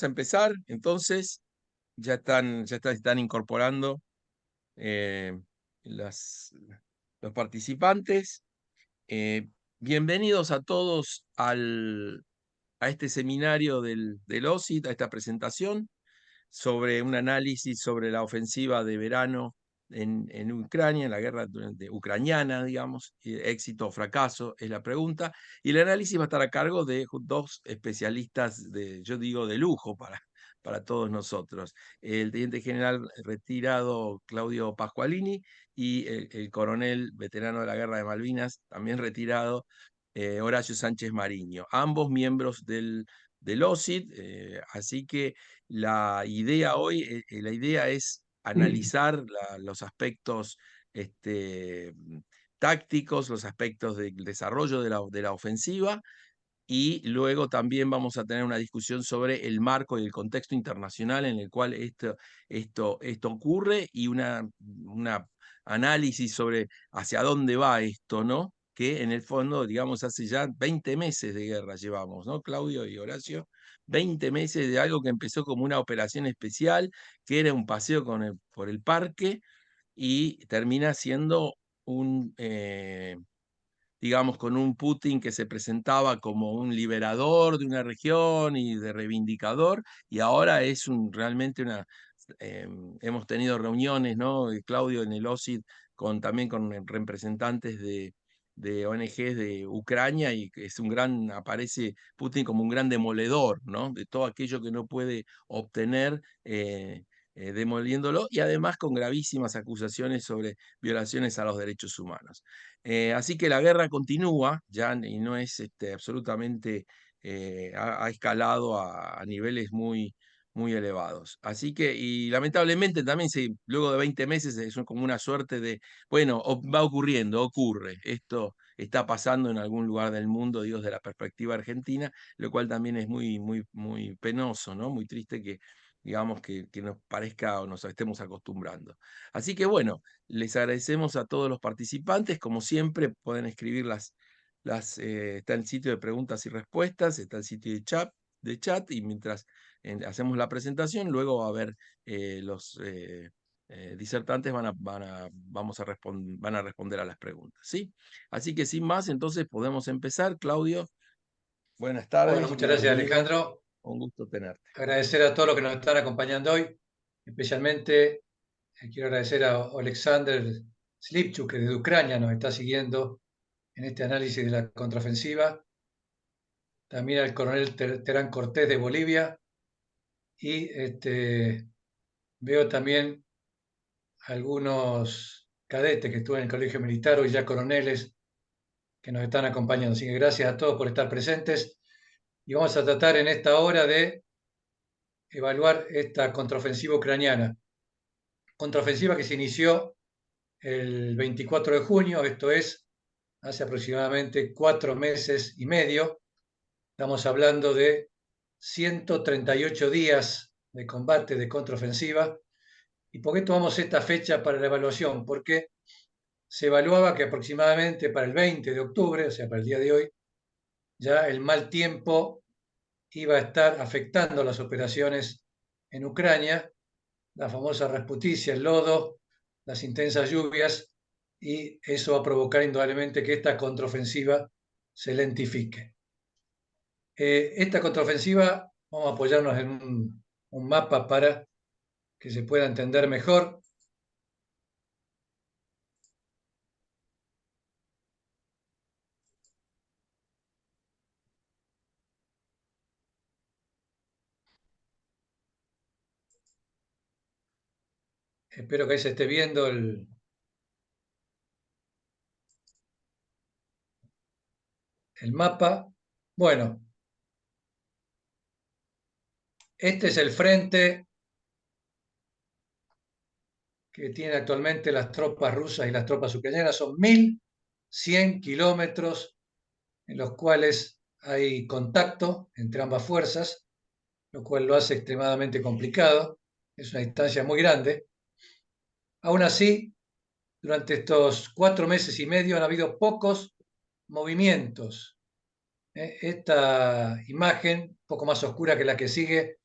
A empezar, entonces, están incorporando eh, las- los participantes. Eh, Bienvenidos a todos a este seminario del OSIT, a esta presentación sobre un análisis sobre la ofensiva de verano en Ucrania, en la guerra ucraniana, digamos, éxito o fracaso es la pregunta, y el análisis va a estar a cargo de dos especialistas yo digo, de lujo para todos nosotros, el teniente general retirado Claudio Pascualini y el coronel veterano de la guerra de Malvinas, también retirado, Horacio Sánchez Mariño, ambos miembros del OSIT, así que la idea hoy, la idea es analizar los aspectos tácticos, los aspectos del desarrollo de la ofensiva, y luego también vamos a tener una discusión sobre el marco y el contexto internacional en el cual esto ocurre, y una análisis sobre hacia dónde va esto, ¿no? Que en el fondo, digamos, hace ya 20 meses de guerra llevamos, ¿no, Claudio y Horacio? 20 meses de algo que empezó como una operación especial, que era un paseo por el parque, y termina siendo digamos, con un Putin que se presentaba como un liberador de una región y de reivindicador, y ahora es realmente hemos tenido reuniones, ¿no, Claudio, en el OSID, también con representantes de ONGs de Ucrania, y que aparece Putin como un gran demoledor, ¿no?, de todo aquello que no puede obtener, demoliéndolo, y además con gravísimas acusaciones sobre violaciones a los derechos humanos. Así que la guerra continúa ya, y no es absolutamente, ha escalado a niveles muy elevados. Así que, y lamentablemente también, luego de 20 meses, es como una suerte de, bueno, va ocurriendo, ocurre, esto está pasando en algún lugar del mundo, digo, desde la perspectiva argentina, lo cual también es muy penoso, ¿no? Muy triste que, digamos, que nos parezca o nos estemos acostumbrando. Así que bueno, les agradecemos a todos los participantes. Como siempre, pueden escribir está el sitio de preguntas y respuestas, está el sitio de chat, y mientras hacemos la presentación, luego va a haber los disertantes van a responder a las preguntas, ¿sí? Así que sin más, entonces podemos empezar. Claudio, buenas Bueno, tardes, muchas gracias, bienvenido, Alejandro. un gusto tenerte. Agradecer a todos los que nos están acompañando hoy. Especialmente quiero agradecer a Alexander Slipchuk, que desde Ucrania nos está siguiendo en este análisis de la contraofensiva. También al coronel Terán Cortés de Bolivia. Y veo también algunos cadetes que estuve en el colegio militar, hoy ya coroneles, que nos están acompañando. Así que gracias a todos por estar presentes. Y vamos a tratar en esta hora de evaluar esta contraofensiva ucraniana. Contraofensiva que se inició el 24 de junio, esto es, hace aproximadamente 4 meses y medio. Estamos hablando de 138 días de combate de contraofensiva. ¿Y por qué tomamos esta fecha para la evaluación? Porque se evaluaba que aproximadamente para el 20 de octubre, o sea, para el día de hoy, ya el mal tiempo iba a estar afectando las operaciones en Ucrania, la famosa Rasputicia, el lodo, las intensas lluvias, y eso va a provocar indudablemente que esta contraofensiva se lentifique. Esta contraofensiva, vamos a apoyarnos en un mapa para que se pueda entender mejor. Espero que ahí se esté viendo el mapa. Bueno, este es el frente que tienen actualmente las tropas rusas y las tropas ucranianas. Son 1.100 kilómetros en los cuales hay contacto entre ambas fuerzas, lo cual lo hace extremadamente complicado. Es una distancia muy grande. Aún así, durante estos 4 meses y medio han habido pocos movimientos. Esta imagen, un poco más oscura que la que sigue,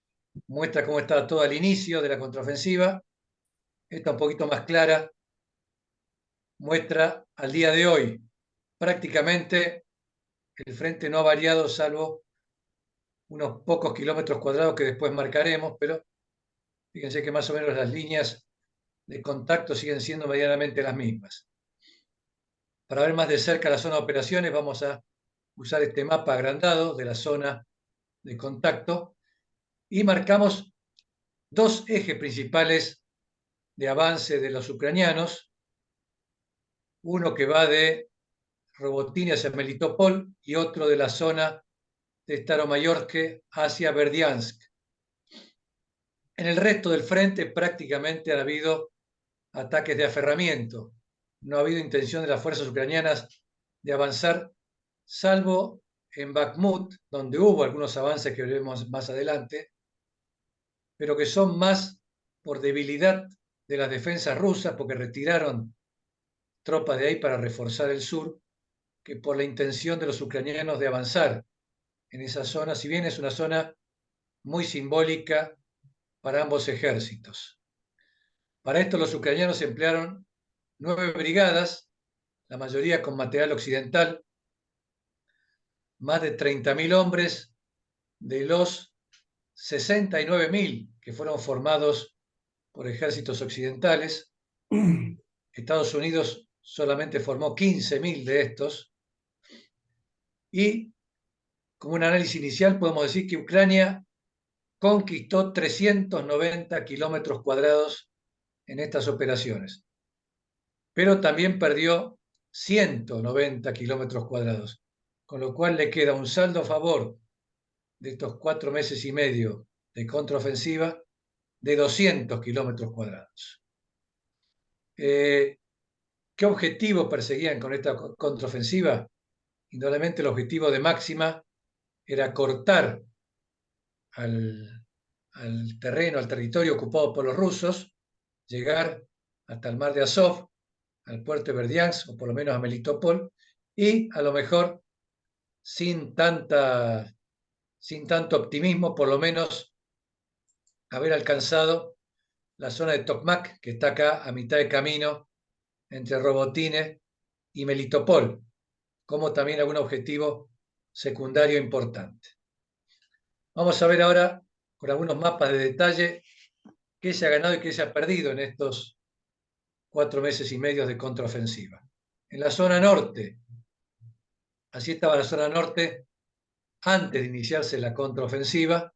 muestra cómo estaba todo al inicio de la contraofensiva. Esta un poquito más clara muestra al día de hoy. Prácticamente el frente no ha variado salvo unos pocos kilómetros cuadrados que después marcaremos, pero fíjense que más o menos las líneas de contacto siguen siendo medianamente las mismas. Para ver más de cerca la zona de operaciones vamos a usar este mapa agrandado de la zona de contacto y marcamos dos ejes principales de avance de los ucranianos, uno que va de Robotini hacia Melitopol y otro de la zona de Staromayorsk hacia Berdiansk. En el resto del frente prácticamente ha habido ataques de aferramiento. No ha habido intención de las fuerzas ucranianas de avanzar, salvo en Bakhmut, donde hubo algunos avances que veremos más adelante, pero que son más por debilidad de las defensas rusas, porque retiraron tropas de ahí para reforzar el sur, que por la intención de los ucranianos de avanzar en esa zona, si bien es una zona muy simbólica para ambos ejércitos. Para esto los ucranianos emplearon 9 brigadas, la mayoría con material occidental, más de 30.000 hombres de los 69.000 que fueron formados por ejércitos occidentales. Estados Unidos solamente formó 15.000 de estos. Y como un análisis inicial podemos decir que Ucrania conquistó 390 kilómetros cuadrados en estas operaciones, pero también perdió 190 kilómetros cuadrados, con lo cual le queda un saldo a favor de estos 4 meses y medio de contraofensiva de 200 kilómetros cuadrados. ¿Qué objetivo perseguían con esta contraofensiva? Indudablemente el objetivo de máxima era cortar al terreno, al territorio ocupado por los rusos, llegar hasta el mar de Azov, al puerto de Berdiansk, o por lo menos a Melitopol, y a lo mejor sin tanto optimismo, por lo menos haber alcanzado la zona de Tokmak, que está acá a mitad de camino entre Robotine y Melitopol, como también algún objetivo secundario importante. Vamos a ver ahora con algunos mapas de detalle qué se ha ganado y qué se ha perdido en estos 4 meses y medio de contraofensiva. En la zona norte, así estaba la zona norte antes de iniciarse la contraofensiva,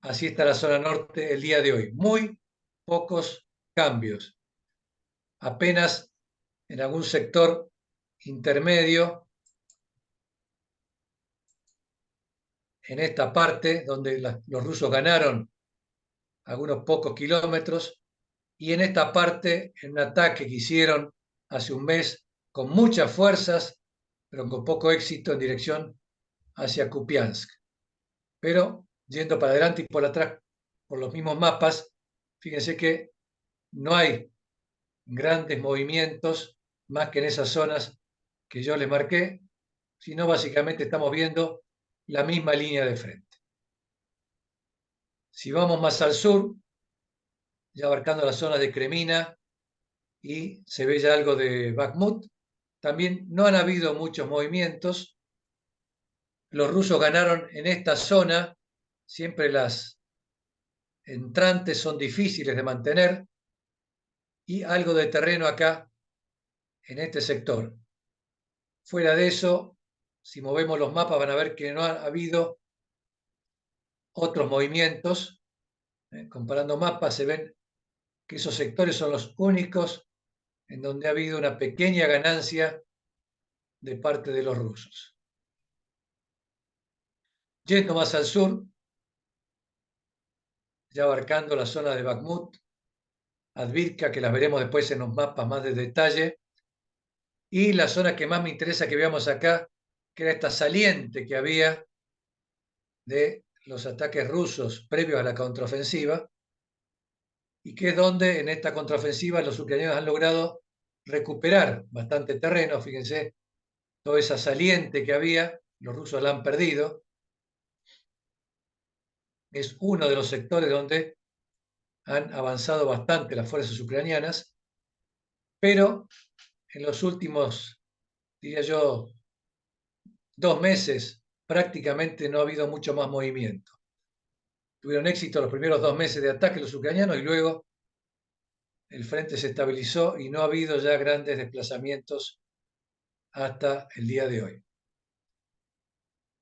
así está la zona norte el día de hoy. Muy pocos cambios, apenas en algún sector intermedio, en esta parte donde los rusos ganaron algunos pocos kilómetros, y en esta parte, en un ataque que hicieron hace un mes con muchas fuerzas, pero con poco éxito en dirección hacia Kupiansk. Pero yendo para adelante y por atrás, por los mismos mapas, fíjense que no hay grandes movimientos más que en esas zonas que yo les marqué, sino básicamente estamos viendo la misma línea de frente. Si vamos más al sur, ya abarcando las zonas de Kremina y se ve ya algo de Bakhmut, también no han habido muchos movimientos. Los rusos ganaron en esta zona, siempre las entrantes son difíciles de mantener, y algo de terreno acá en este sector. Fuera de eso, si movemos los mapas van a ver que no ha habido otros movimientos. Comparando mapas se ven que esos sectores son los únicos en donde ha habido una pequeña ganancia de parte de los rusos. Yendo más al sur, ya abarcando la zona de Bakhmut, Advirka, que las veremos después en los mapas más de detalle, y la zona que más me interesa que veamos acá, que era esta saliente que había de los ataques rusos previos a la contraofensiva, y que es donde en esta contraofensiva los ucranianos han logrado recuperar bastante terreno. Fíjense, toda esa saliente que había, los rusos la han perdido. es uno de los sectores donde han avanzado bastante las fuerzas ucranianas, pero en los últimos, diría yo, 2 meses prácticamente no ha habido mucho más movimiento. Tuvieron éxito los primeros 2 meses de ataque los ucranianos y luego el frente se estabilizó y no ha habido ya grandes desplazamientos hasta el día de hoy.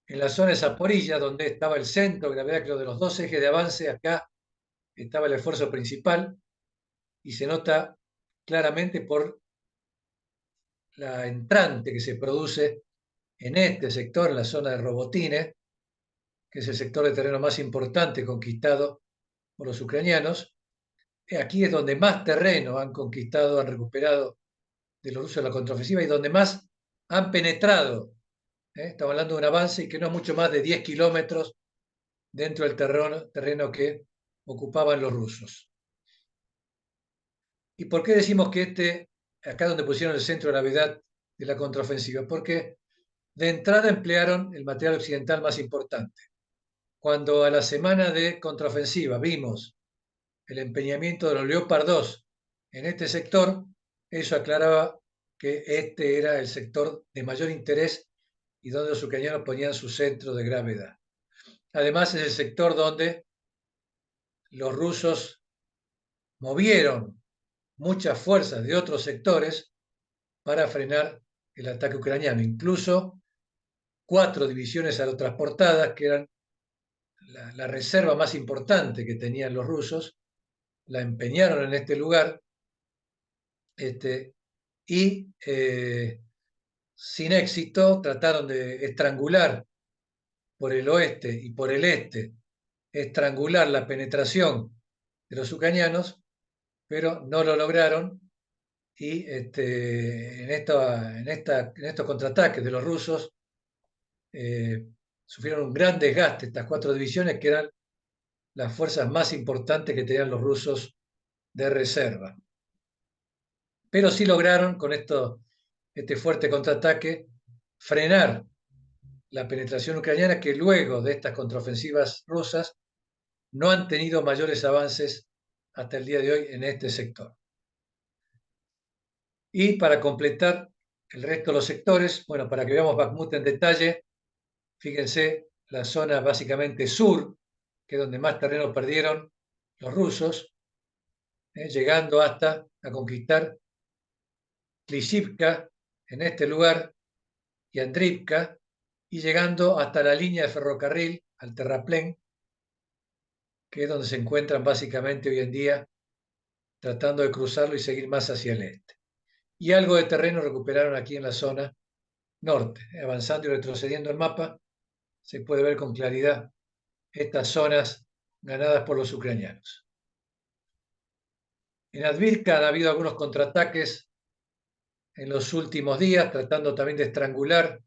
En la zona de Zaporilla, donde estaba el centro de gravedad, creo, de los dos ejes de avance, acá estaba el esfuerzo principal y se nota claramente por la entrante que se produce en este sector, en la zona de Robotine, que es el sector de terreno más importante conquistado por los ucranianos. Aquí es donde más terreno han conquistado, han recuperado de los rusos en la contraofensiva y donde más han penetrado. Estamos hablando de un avance y que no es mucho más de 10 kilómetros dentro del terreno que ocupaban los rusos. ¿Y por qué decimos que acá donde pusieron el centro de gravedad de la contraofensiva? Porque de entrada emplearon el material occidental más importante. Cuando a la semana de contraofensiva vimos el empeñamiento de los Leopard 2 en este sector, eso aclaraba que este era el sector de mayor interés y donde los ucranianos ponían su centro de gravedad. Además, es el sector donde los rusos movieron muchas fuerzas de otros sectores para frenar el ataque ucraniano. Incluso 4 divisiones aerotransportadas, que eran la reserva más importante que tenían los rusos, la empeñaron en este lugar y sin éxito trataron de estrangular por el oeste y por el este, estrangular la penetración de los ucranianos, pero no lo lograron y en estos contraataques de los rusos sufrieron un gran desgaste estas 4 divisiones que eran las fuerzas más importantes que tenían los rusos de reserva. Pero sí lograron con este fuerte contraataque frenar la penetración ucraniana, que luego de estas contraofensivas rusas no han tenido mayores avances hasta el día de hoy en este sector. Y para completar el resto de los sectores, bueno, para que veamos Bakhmut en detalle, fíjense la zona básicamente sur, que es donde más terreno perdieron los rusos, llegando hasta a conquistar Klishivka en este lugar y Andrivka, y llegando hasta la línea de ferrocarril, al terraplén, que es donde se encuentran básicamente hoy en día, tratando de cruzarlo y seguir más hacia el este. Y algo de terreno recuperaron aquí en la zona norte. Avanzando y retrocediendo el mapa, se puede ver con claridad estas zonas ganadas por los ucranianos. En Advivka han habido algunos contraataques en los últimos días, tratando también de estrangular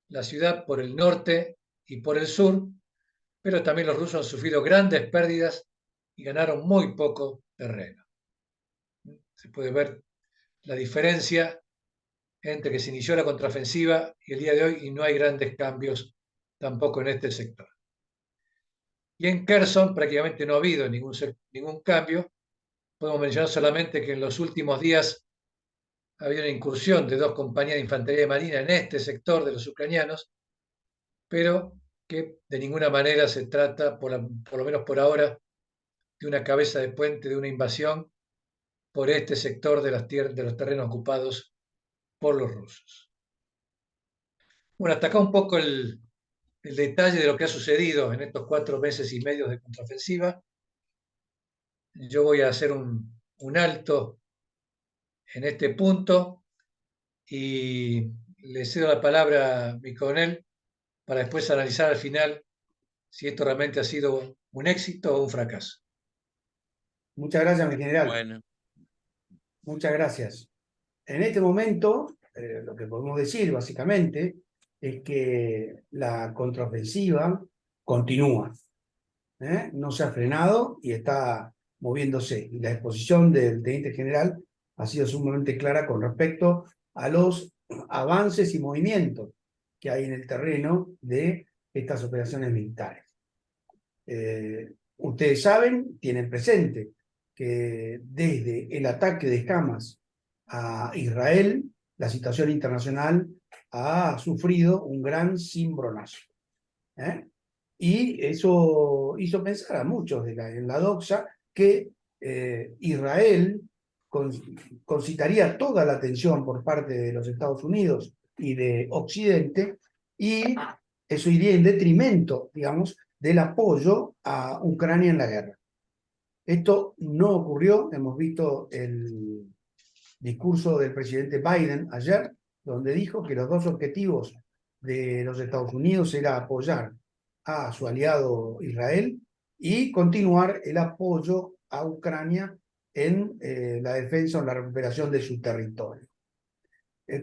la ciudad por el norte y por el sur, pero también los rusos han sufrido grandes pérdidas y ganaron muy poco terreno. Se puede ver la diferencia entre que se inició la contraofensiva y el día de hoy, y no hay grandes cambios tampoco en este sector. Y en Kherson prácticamente no ha habido ningún cambio. Podemos mencionar solamente que en los últimos días ha habido una incursión de 2 compañías de infantería de marina en este sector de los ucranianos, pero que de ninguna manera se trata, por lo menos por ahora, de una cabeza de puente, de una invasión por este sector de los terrenos ocupados por los rusos. Bueno, hasta acá un poco el detalle de lo que ha sucedido en estos 4 meses y medio de contraofensiva. Yo voy a hacer un alto en este punto y le cedo la palabra a mi coronel para después analizar al final si esto realmente ha sido un éxito o un fracaso. Muchas gracias, mi general. Bueno, Muchas gracias. En este momento, lo que podemos decir básicamente es que la contraofensiva continúa. No se ha frenado y está moviéndose. Y la exposición del teniente general ha sido sumamente clara con respecto a los avances y movimientos que hay en el terreno de estas operaciones militares. Ustedes saben, tienen presente, que desde el ataque de Hamas a Israel, la situación internacional ha sufrido un gran cimbronazo. Y eso hizo pensar a muchos en la doxa que Israel concitaría toda la atención por parte de los Estados Unidos y de Occidente, y eso iría en detrimento, digamos, del apoyo a Ucrania en la guerra. Esto no ocurrió. Hemos visto el discurso del presidente Biden ayer, donde dijo que los dos objetivos de los Estados Unidos era apoyar a su aliado Israel y continuar el apoyo a Ucrania en la defensa o la recuperación de su territorio.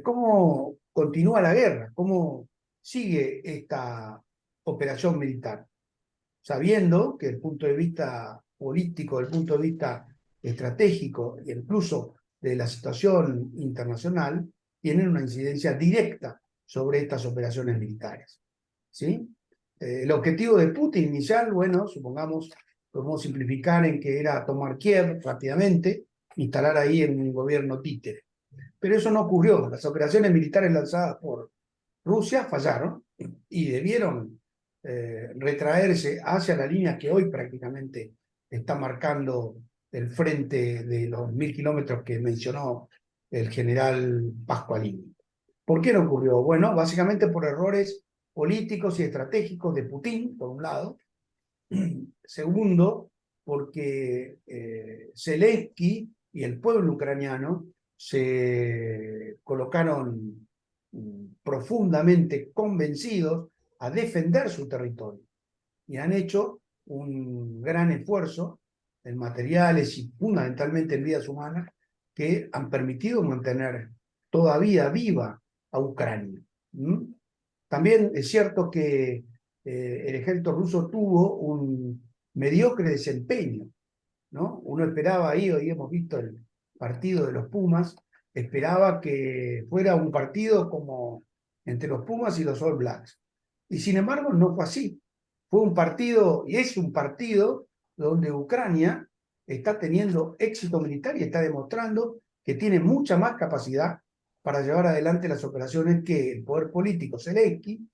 ¿Cómo continúa la guerra? ¿Cómo sigue esta operación militar? Sabiendo que desde el punto de vista político, desde el punto de vista estratégico e incluso de la situación internacional, tienen una incidencia directa sobre estas operaciones militares. ¿Sí? El objetivo de Putin inicial, bueno, supongamos, podemos simplificar en que era tomar Kiev rápidamente, instalar ahí un gobierno títere. Pero eso no ocurrió. Las operaciones militares lanzadas por Rusia fallaron y debieron retraerse hacia la línea que hoy prácticamente está marcando el frente de los 1000 kilómetros que mencionó el general Pascualini. ¿Por qué no ocurrió? Bueno, básicamente por errores políticos y estratégicos de Putin, por un lado. Segundo, porque Zelensky y el pueblo ucraniano se colocaron profundamente convencidos a defender su territorio y han hecho un gran esfuerzo en materiales y fundamentalmente en vidas humanas que han permitido mantener todavía viva a Ucrania. También es cierto que el ejército ruso tuvo un mediocre desempeño, ¿no? Uno esperaba ahí, hoy hemos visto el partido de los Pumas, esperaba que fuera un partido como entre los Pumas y los All Blacks. Y sin embargo no fue así. Fue un partido, y es un partido, donde Ucrania está teniendo éxito militar y está demostrando que tiene mucha más capacidad para llevar adelante las operaciones que el poder político Zelensky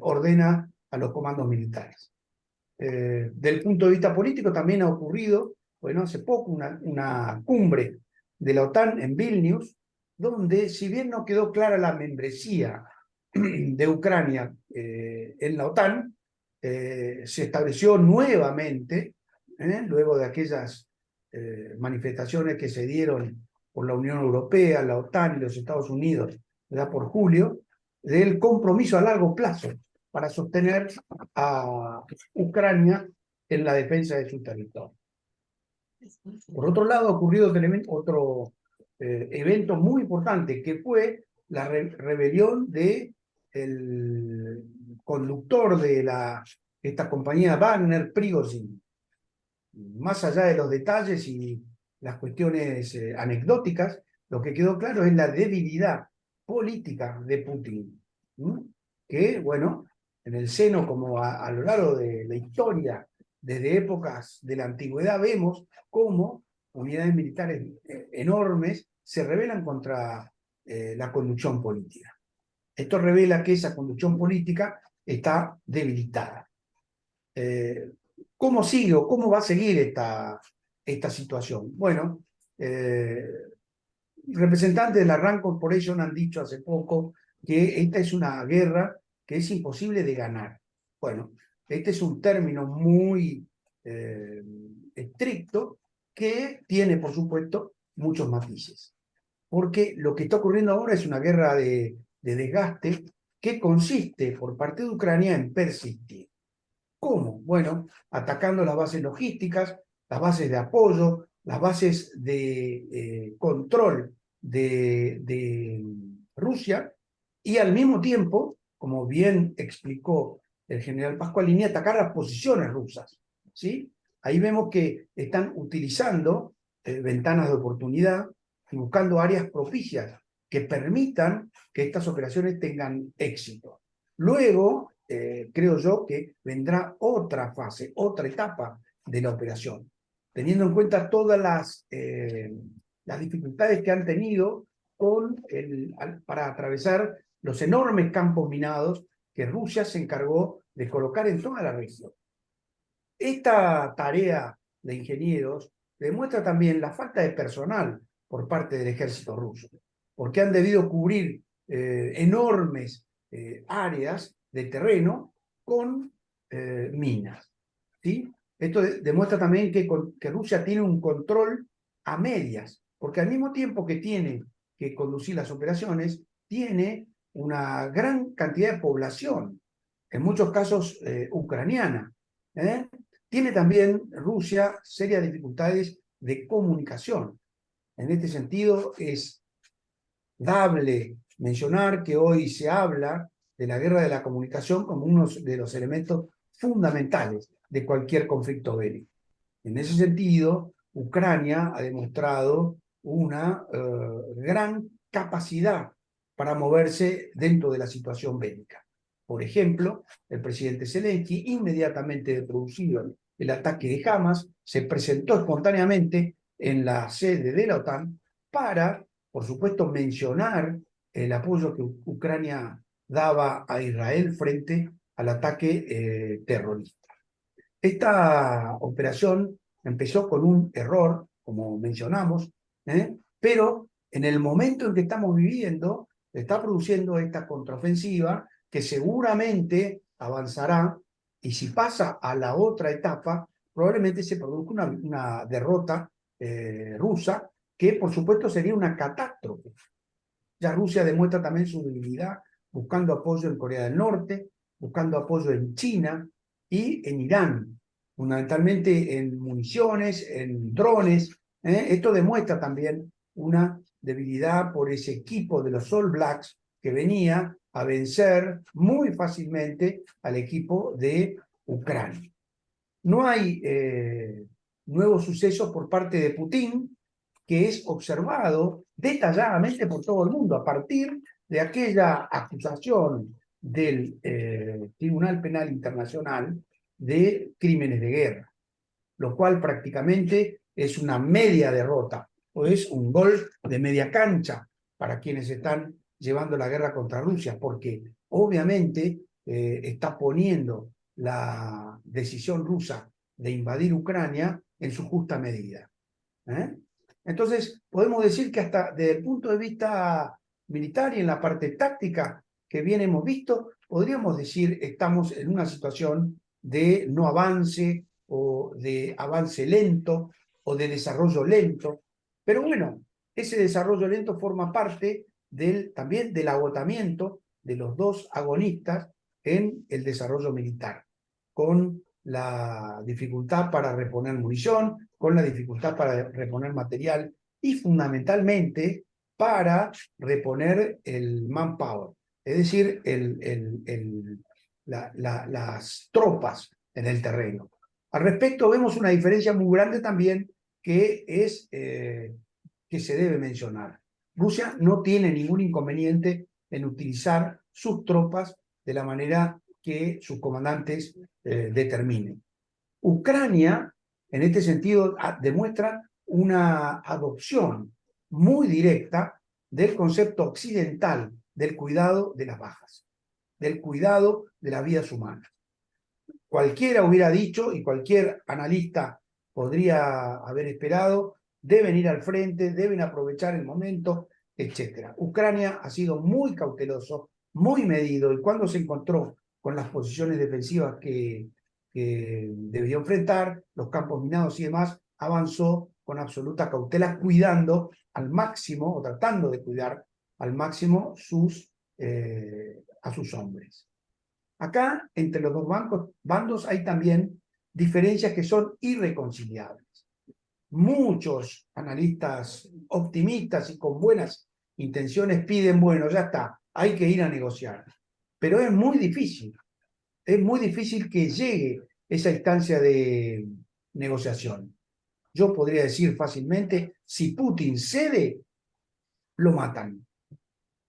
ordena a los comandos militares. Del punto de vista político también ha ocurrido, bueno, hace poco una cumbre de la OTAN en Vilnius, donde si bien no quedó clara la membresía de Ucrania en la OTAN, se estableció nuevamente, luego de aquellas manifestaciones que se dieron por la Unión Europea, la OTAN y los Estados Unidos, ya por julio, del compromiso a largo plazo para sostener a Ucrania en la defensa de su territorio. Por otro lado, ha ocurrido otro evento muy importante, que fue la rebelión del conductor de esta compañía Wagner, Prigozhin. Más allá de los detalles y las cuestiones anecdóticas, lo que quedó claro es la debilidad política de Putin, que, bueno, en el seno, como a lo largo de la historia, desde épocas de la antigüedad, vemos cómo unidades militares enormes se rebelan contra la conducción política. Esto revela que esa conducción política está debilitada. ¿Cómo sigue o cómo va a seguir esta situación? Bueno, representantes de la Rand Corporation han dicho hace poco que esta es una guerra que es imposible de ganar. Bueno, este es un término muy estricto que tiene, por supuesto, muchos matices. Porque lo que está ocurriendo ahora es una guerra de desgaste que consiste por parte de Ucrania en persistir. ¿Cómo? Bueno, atacando las bases logísticas, las bases de apoyo, las bases de control de Rusia, y al mismo tiempo, como bien explicó el general Pascualini, atacar las posiciones rusas, ¿sí? Ahí vemos que están utilizando ventanas de oportunidad y buscando áreas propicias que permitan que estas operaciones tengan éxito. Luego, creo yo que vendrá otra fase, otra etapa de la operación, teniendo en cuenta todas las dificultades que han tenido para atravesar los enormes campos minados que Rusia se encargó de colocar en toda la región. Esta tarea de ingenieros demuestra también la falta de personal por parte del ejército ruso, porque han debido cubrir enormes áreas de terreno con minas, ¿sí? Esto demuestra también que Rusia tiene un control a medias, porque al mismo tiempo que tiene que conducir las operaciones, tiene una gran cantidad de población, en muchos casos ucraniana. Tiene también Rusia serias dificultades de comunicación. En este sentido, es dable mencionar que hoy se habla de la guerra de la comunicación como uno de los elementos fundamentales de cualquier conflicto bélico. En ese sentido, Ucrania ha demostrado una gran capacidad para moverse dentro de la situación bélica. Por ejemplo, el presidente Zelensky, inmediatamente de producido el ataque de Hamas, se presentó espontáneamente en la sede de la OTAN para, por supuesto, mencionar el apoyo que Ucrania daba a Israel frente al ataque terrorista. Esta operación empezó con un error, como mencionamos, pero en el momento en que estamos viviendo, está produciendo esta contraofensiva que seguramente avanzará, y si pasa a la otra etapa, probablemente se produzca una derrota rusa, que por supuesto sería una catástrofe. Ya Rusia demuestra también su debilidad, buscando apoyo en Corea del Norte, buscando apoyo en China y en Irán, fundamentalmente en municiones, en drones. Esto demuestra también una debilidad por ese equipo de los All Blacks que venía a vencer muy fácilmente al equipo de Ucrania. No hay nuevos sucesos por parte de Putin, que es observado detalladamente por todo el mundo a partir de aquella acusación del Tribunal Penal Internacional de crímenes de guerra, lo cual prácticamente es una media derrota, o es un gol de media cancha para quienes están llevando la guerra contra Rusia, porque obviamente está poniendo la decisión rusa de invadir Ucrania en su justa medida. Entonces, podemos decir que hasta desde el punto de vista militar y en la parte táctica que bien hemos visto, podríamos decir estamos en una situación de no avance o de avance lento o de desarrollo lento. Pero bueno, ese desarrollo lento forma parte también del agotamiento de los dos agonistas en el desarrollo militar, con la dificultad para reponer munición, con la dificultad para reponer material y fundamentalmente para reponer el manpower, es decir, las tropas en el terreno. Al respecto vemos una diferencia muy grande también que se debe mencionar. Rusia no tiene ningún inconveniente en utilizar sus tropas de la manera que sus comandantes determinen. Ucrania, en este sentido, demuestra una adopción muy directa del concepto occidental del cuidado de las bajas, del cuidado de las vidas humanas. Cualquiera hubiera dicho, y cualquier analista podría haber esperado, deben ir al frente, deben aprovechar el momento, etc. Ucrania ha sido muy cauteloso, muy medido, y cuando se encontró con las posiciones defensivas que debió enfrentar, los campos minados y demás, avanzó con absoluta cautela, cuidando al máximo, o tratando de cuidar al máximo a sus hombres. Acá, entre los dos bandos, hay también diferencias que son irreconciliables. Muchos analistas optimistas y con buenas intenciones piden, bueno, ya está, hay que ir a negociar. Pero es muy difícil que llegue esa instancia de negociación. Yo podría decir fácilmente, si Putin cede, lo matan.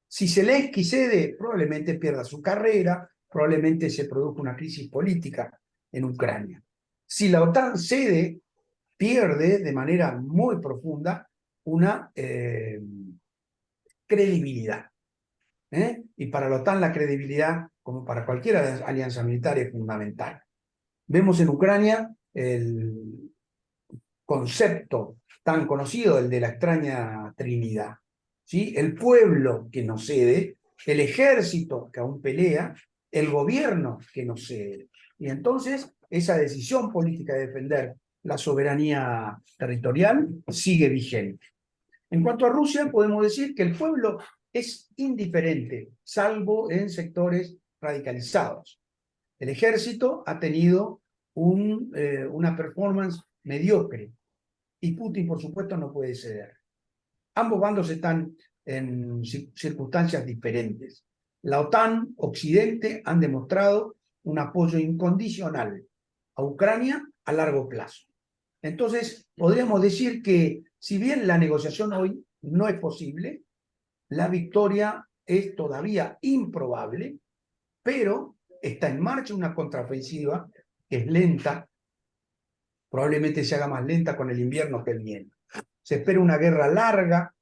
Si Zelensky cede, probablemente pierda su carrera, probablemente se produzca una crisis política en Ucrania. Si la OTAN cede, pierde de manera muy profunda una credibilidad. Y para la OTAN la credibilidad, como para cualquier alianza militar, es fundamental. Vemos en Ucrania el concepto tan conocido, el de la extraña Trinidad. ¿Sí? El pueblo que no cede, el ejército que aún pelea, el gobierno que no cede. Y entonces esa decisión política de defender la soberanía territorial sigue vigente. En cuanto a Rusia, podemos decir que el pueblo es indiferente, salvo en sectores radicalizados. El ejército ha tenido una performance mediocre y Putin, por supuesto, no puede ceder. Ambos bandos están en circunstancias diferentes. La OTAN, Occidente, han demostrado un apoyo incondicional a Ucrania a largo plazo. Entonces, podríamos decir que si bien la negociación hoy no es posible, la victoria es todavía improbable, pero está en marcha una contraofensiva que es lenta, probablemente se haga más lenta con el invierno que viene. Se espera una guerra larga,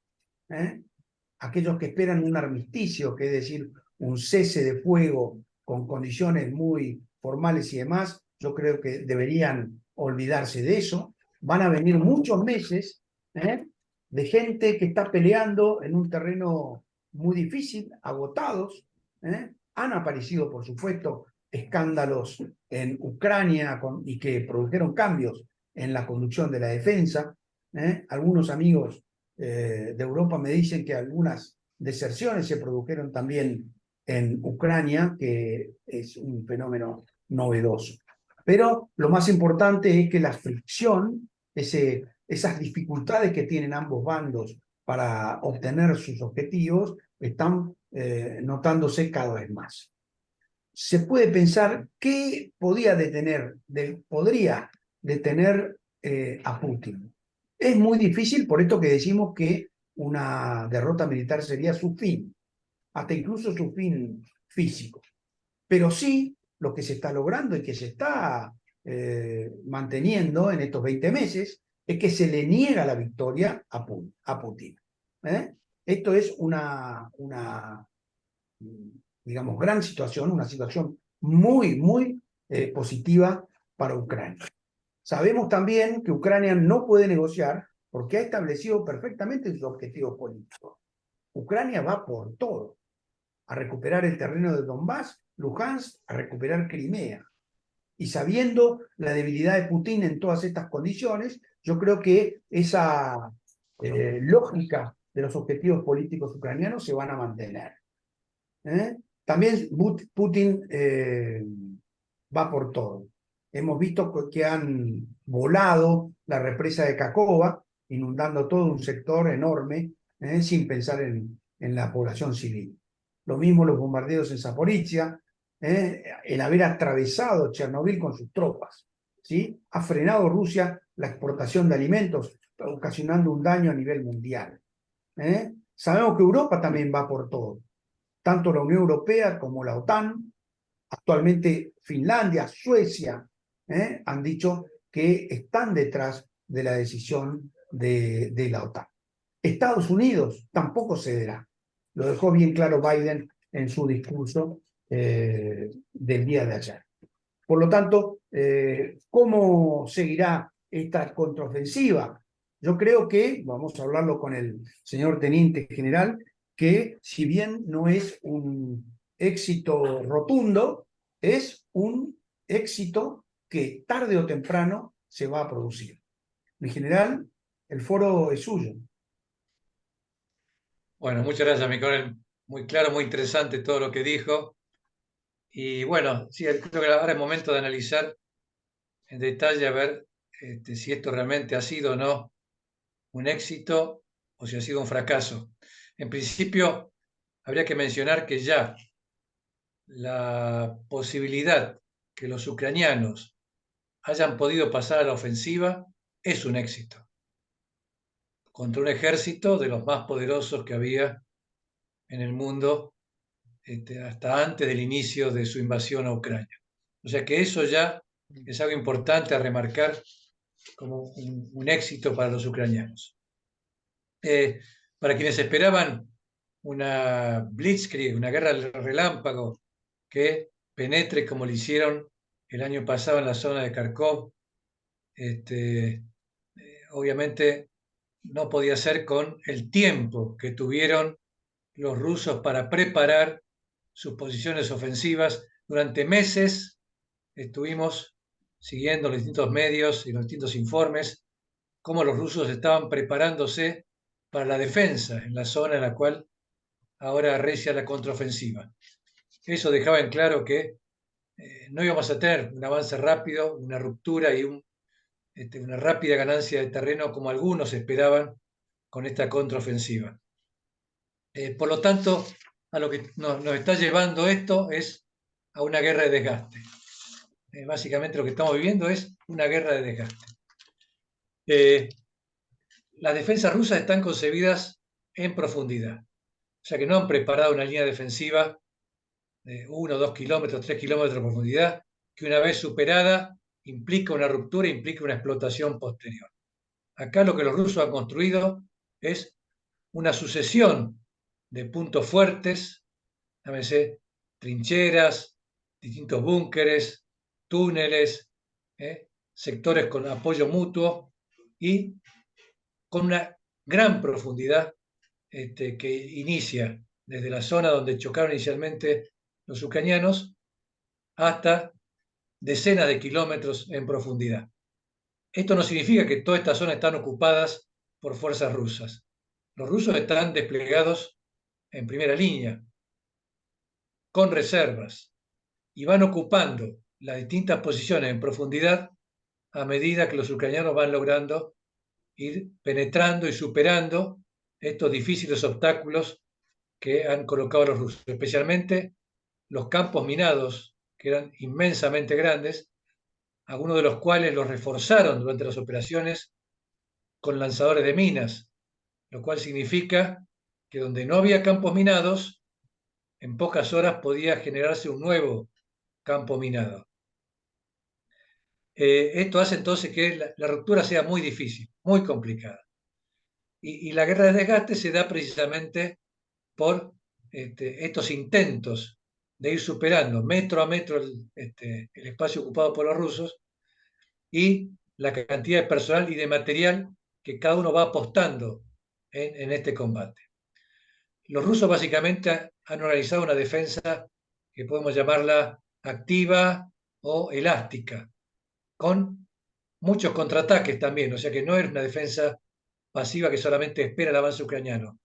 aquellos que esperan un armisticio, que es decir, un cese de fuego con condiciones muy formales y demás, yo creo que deberían olvidarse de eso. Van a venir muchos meses de gente que está peleando en un terreno muy difícil, agotados. Han aparecido, por supuesto, escándalos en Ucrania y que produjeron cambios en la conducción de la defensa. Algunos amigos de Europa me dicen que algunas deserciones se produjeron también en Ucrania, que es un fenómeno novedoso. Pero lo más importante es que la fricción, esas dificultades que tienen ambos bandos para obtener sus objetivos, están notándose cada vez más. Se puede pensar qué podría detener a Putin. Es muy difícil, por esto que decimos que una derrota militar sería su fin, hasta incluso su fin físico. Pero sí, lo que se está logrando y que se está manteniendo en estos 20 meses es que se le niega la victoria a Putin. Esto es digamos, gran situación, una situación muy, muy positiva para Ucrania. Sabemos también que Ucrania no puede negociar porque ha establecido perfectamente sus objetivos políticos. Ucrania va por todo, a recuperar el terreno de Donbass, Luhansk, a recuperar Crimea. Y sabiendo la debilidad de Putin en todas estas condiciones, yo creo que esa lógica de los objetivos políticos ucranianos se van a mantener. También Putin va por todo. Hemos visto que han volado la represa de Kakhovka, inundando todo un sector enorme, sin pensar en la población civil. Lo mismo los bombardeos en Zaporizhia, el haber atravesado Chernobyl con sus tropas, ¿sí? Ha frenado Rusia la exportación de alimentos, ocasionando un daño a nivel mundial. Sabemos que Europa también va por todo. Tanto la Unión Europea como la OTAN, actualmente Finlandia, Suecia, han dicho que están detrás de la decisión de la OTAN. Estados Unidos tampoco cederá. Lo dejó bien claro Biden en su discurso del día de ayer. Por lo tanto, ¿cómo seguirá esta contraofensiva? Yo creo que, vamos a hablarlo con el señor teniente general, que si bien no es un éxito rotundo, es un éxito que tarde o temprano se va a producir. Mi general, el foro es suyo. Bueno, muchas gracias, mi coronel. Muy claro, muy interesante todo lo que dijo. Y bueno, sí, creo que ahora es momento de analizar en detalle a ver si esto realmente ha sido o no un éxito o si ha sido un fracaso. En principio, habría que mencionar que ya la posibilidad que los ucranianos hayan podido pasar a la ofensiva es un éxito contra un ejército de los más poderosos que había en el mundo hasta antes del inicio de su invasión a Ucrania. O sea que eso ya es algo importante a remarcar como un éxito para los ucranianos. Para quienes esperaban una blitzkrieg, una guerra relámpago que penetre como lo hicieron el año pasado en la zona de Kharkov, obviamente no podía ser con el tiempo que tuvieron los rusos para preparar sus posiciones ofensivas. Durante meses estuvimos siguiendo los distintos medios y los distintos informes cómo los rusos estaban preparándose para la defensa en la zona en la cual ahora arrecia la contraofensiva. Eso dejaba en claro que no íbamos a tener un avance rápido, una ruptura y una rápida ganancia de terreno como algunos esperaban con esta contraofensiva. Por lo tanto, a lo que nos está llevando esto es a una guerra de desgaste. Básicamente lo que estamos viviendo es una guerra de desgaste. Las defensas rusas están concebidas en profundidad. O sea que no han preparado una línea defensiva de 1, 2 kilómetros, 3 kilómetros de profundidad, que una vez superada implica una ruptura, implica una explotación posterior. Acá lo que los rusos han construido es una sucesión de puntos fuertes, llámese trincheras, distintos búnkeres, túneles, sectores con apoyo mutuo y con una gran profundidad que inicia desde la zona donde chocaron inicialmente los ucranianos hasta decenas de kilómetros en profundidad. Esto no significa que todas estas zonas están ocupadas por fuerzas rusas. Los rusos están desplegados en primera línea, con reservas, y van ocupando las distintas posiciones en profundidad a medida que los ucranianos van logrando ir penetrando y superando estos difíciles obstáculos que han colocado los rusos, especialmente los campos minados, que eran inmensamente grandes, algunos de los cuales los reforzaron durante las operaciones con lanzadores de minas, lo cual significa que donde no había campos minados, en pocas horas podía generarse un nuevo campo minado. Esto hace entonces que la ruptura sea muy difícil, muy complicada. Y la guerra de desgaste se da precisamente por estos intentos de ir superando metro a metro el espacio ocupado por los rusos y la cantidad de personal y de material que cada uno va apostando en este combate. Los rusos básicamente han organizado una defensa que podemos llamarla activa o elástica, con muchos contraataques también, o sea que no es una defensa pasiva que solamente espera el avance ucraniano.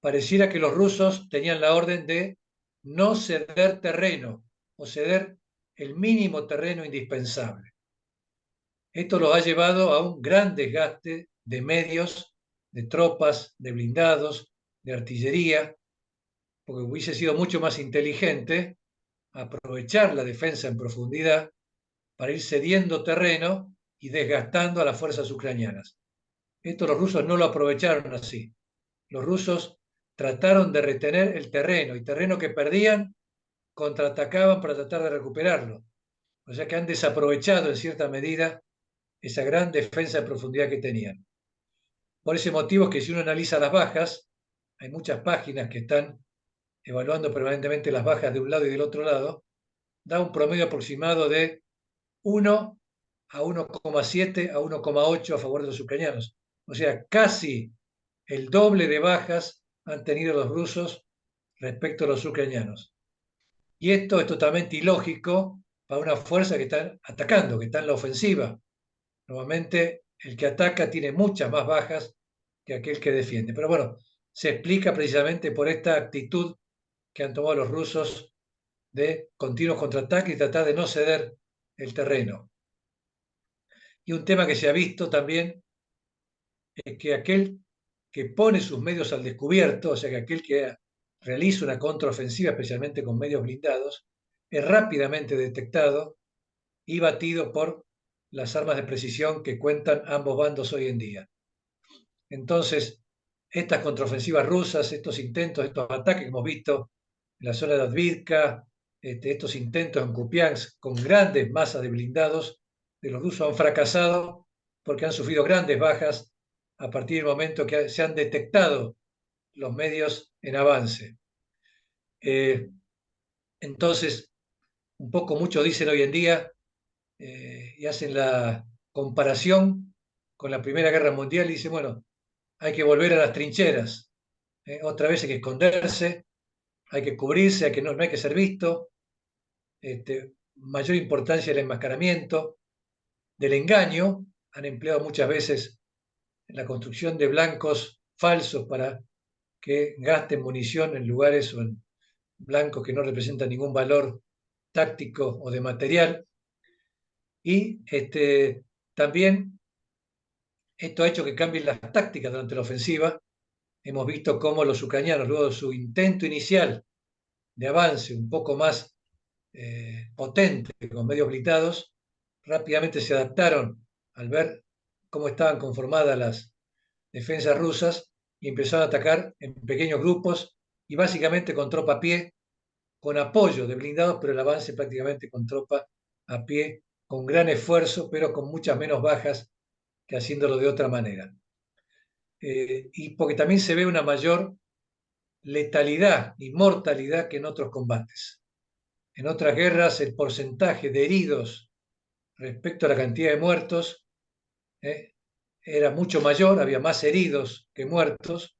Pareciera que los rusos tenían la orden de no ceder terreno o ceder el mínimo terreno indispensable. Esto los ha llevado a un gran desgaste de medios, de tropas, de blindados, de artillería, porque hubiese sido mucho más inteligente aprovechar la defensa en profundidad para ir cediendo terreno y desgastando a las fuerzas ucranianas. Esto los rusos no lo aprovecharon así. Los rusos trataron de retener el terreno y terreno que perdían, contraatacaban para tratar de recuperarlo. O sea que han desaprovechado en cierta medida esa gran defensa de profundidad que tenían. Por ese motivo es que si uno analiza las bajas, hay muchas páginas que están evaluando permanentemente las bajas de un lado y del otro lado, da un promedio aproximado de 1 a 1,7 a 1,8 a favor de los ucranianos. O sea, casi el doble de bajas han tenido los rusos respecto a los ucranianos. Y esto es totalmente ilógico para una fuerza que está atacando, que está en la ofensiva. Normalmente el que ataca tiene muchas más bajas que aquel que defiende. Pero bueno, se explica precisamente por esta actitud que han tomado los rusos de continuos contraataques y tratar de no ceder el terreno. Y un tema que se ha visto también es que aquel que pone sus medios al descubierto, o sea que aquel que realiza una contraofensiva, especialmente con medios blindados, es rápidamente detectado y batido por las armas de precisión que cuentan ambos bandos hoy en día. Entonces, estas contraofensivas rusas, estos intentos, estos ataques que hemos visto en la zona de Advitka, estos intentos en Kupiansk con grandes masas de blindados de los rusos han fracasado porque han sufrido grandes bajas a partir del momento que se han detectado los medios en avance. Entonces, un poco muchos dicen hoy en día y hacen la comparación con la Primera Guerra Mundial y dicen, bueno, hay que volver a las trincheras, otra vez hay que esconderse, hay que cubrirse, no hay que ser visto, mayor importancia del enmascaramiento, del engaño, han empleado muchas veces la construcción de blancos falsos para que gasten munición en lugares o en blancos que no representan ningún valor táctico o de material. Y también esto ha hecho que cambien las tácticas durante la ofensiva. Hemos visto cómo los ucranianos, luego de su intento inicial de avance un poco más potente, con medios blindados, rápidamente se adaptaron al ver cómo estaban conformadas las defensas rusas y empezaron a atacar en pequeños grupos y básicamente con tropa a pie, con apoyo de blindados, pero el avance prácticamente con tropa a pie, con gran esfuerzo, pero con muchas menos bajas que haciéndolo de otra manera. Y porque también se ve una mayor letalidad y mortalidad que en otros combates. En otras guerras el porcentaje de heridos respecto a la cantidad de muertos era mucho mayor, había más heridos que muertos,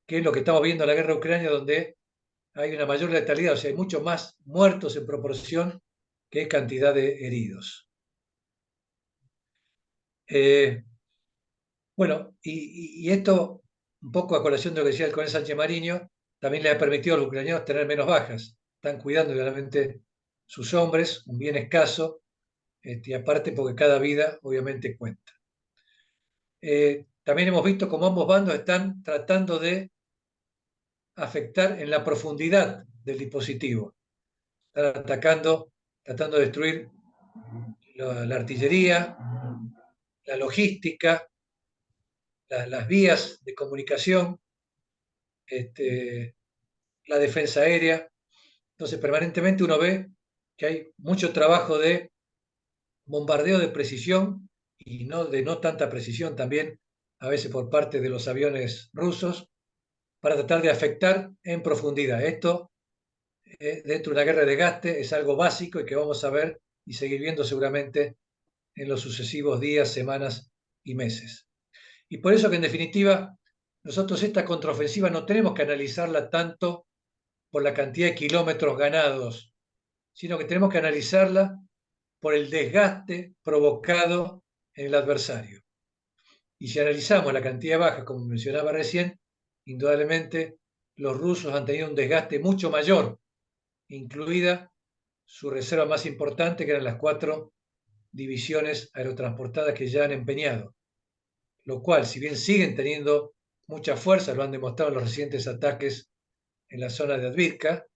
que es lo que estamos viendo en la guerra de Ucrania, donde hay una mayor letalidad, o sea, hay mucho más muertos en proporción que cantidad de heridos. Bueno, y esto, un poco a colación de lo que decía el coronel Sánchez Mariño, también le ha permitido a los ucranianos tener menos bajas. Están cuidando realmente sus hombres, un bien escaso, y aparte porque cada vida obviamente cuenta. También hemos visto cómo ambos bandos están tratando de afectar en la profundidad del dispositivo. Están atacando, tratando de destruir la artillería, la logística, las vías de comunicación, la defensa aérea. Entonces, permanentemente uno ve que hay mucho trabajo de bombardeo de precisión y de no tanta precisión también, a veces por parte de los aviones rusos, para tratar de afectar en profundidad. Esto, dentro de una guerra de desgaste, es algo básico y que vamos a ver y seguir viendo seguramente en los sucesivos días, semanas y meses. Y por eso que en definitiva, nosotros esta contraofensiva no tenemos que analizarla tanto por la cantidad de kilómetros ganados, sino que tenemos que analizarla por el desgaste provocado en el adversario. Y si analizamos la cantidad de bajas, como mencionaba recién, indudablemente los rusos han tenido un desgaste mucho mayor, incluida su reserva más importante, que eran las 4 divisiones aerotransportadas que ya han empeñado. Lo cual, si bien siguen teniendo mucha fuerza, lo han demostrado en los recientes ataques en la zona de Advitka,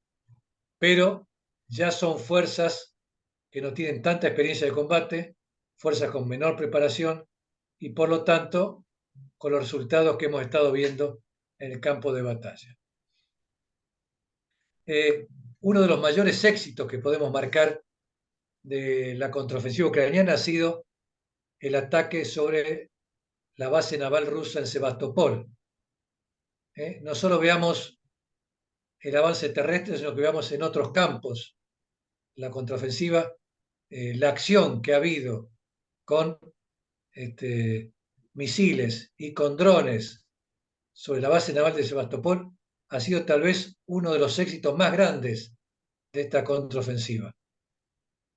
pero ya son fuerzas que no tienen tanta experiencia de combate, fuerzas con menor preparación y por lo tanto con los resultados que hemos estado viendo en el campo de batalla. Uno de los mayores éxitos que podemos marcar de la contraofensiva ucraniana ha sido el ataque sobre la base naval rusa en Sebastopol. No solo veamos el avance terrestre, sino que veamos en otros campos la contraofensiva, la acción que ha habido con misiles y con drones sobre la base naval de Sebastopol ha sido tal vez uno de los éxitos más grandes de esta contraofensiva.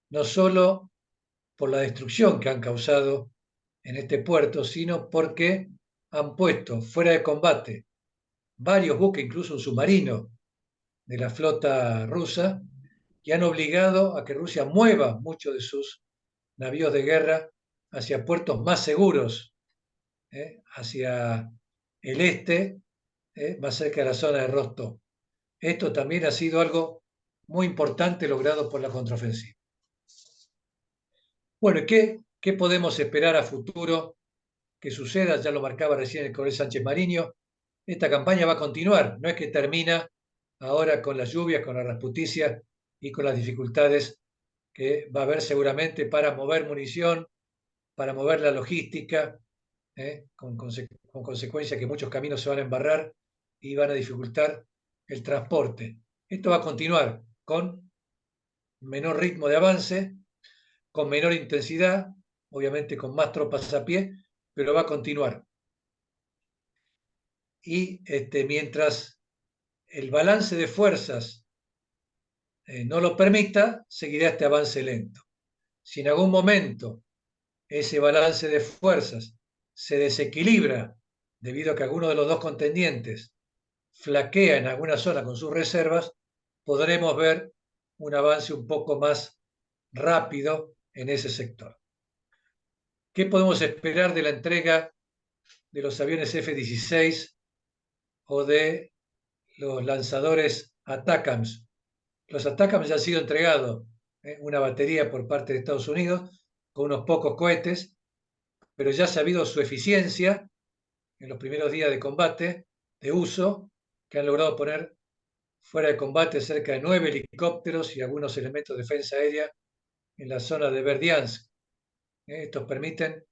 No solo por la destrucción que han causado en este puerto, sino porque han puesto fuera de combate varios buques, incluso un submarino de la flota rusa, y han obligado a que Rusia mueva muchos de sus navíos de guerra hacia puertos más seguros, hacia el este, más cerca de la zona de Rostov. Esto también ha sido algo muy importante logrado por la contraofensiva. Bueno, ¿qué podemos esperar a futuro que suceda? Ya lo marcaba recién el coronel Sánchez Mariño. Esta campaña va a continuar, no es que termina ahora con las lluvias, con la Rasputicia y con las dificultades que va a haber seguramente para mover munición, para mover la logística, con consecuencia que muchos caminos se van a embarrar y van a dificultar el transporte. Esto va a continuar con menor ritmo de avance, con menor intensidad, obviamente con más tropas a pie, pero va a continuar. Y mientras el balance de fuerzas no lo permita, seguirá este avance lento. Si en algún momento ese balance de fuerzas se desequilibra debido a que alguno de los dos contendientes flaquea en alguna zona con sus reservas, podremos ver un avance un poco más rápido en ese sector. ¿Qué podemos esperar de la entrega de los aviones F-16 o de los lanzadores ATACMS? Los ATACMS ya han sido entregados, una batería por parte de Estados Unidos con unos pocos cohetes, pero ya ha sabido su eficiencia en los primeros días de combate, de uso, que han logrado poner fuera de combate cerca de 9 helicópteros y algunos elementos de defensa aérea en la zona de Verdiansk. Estos permiten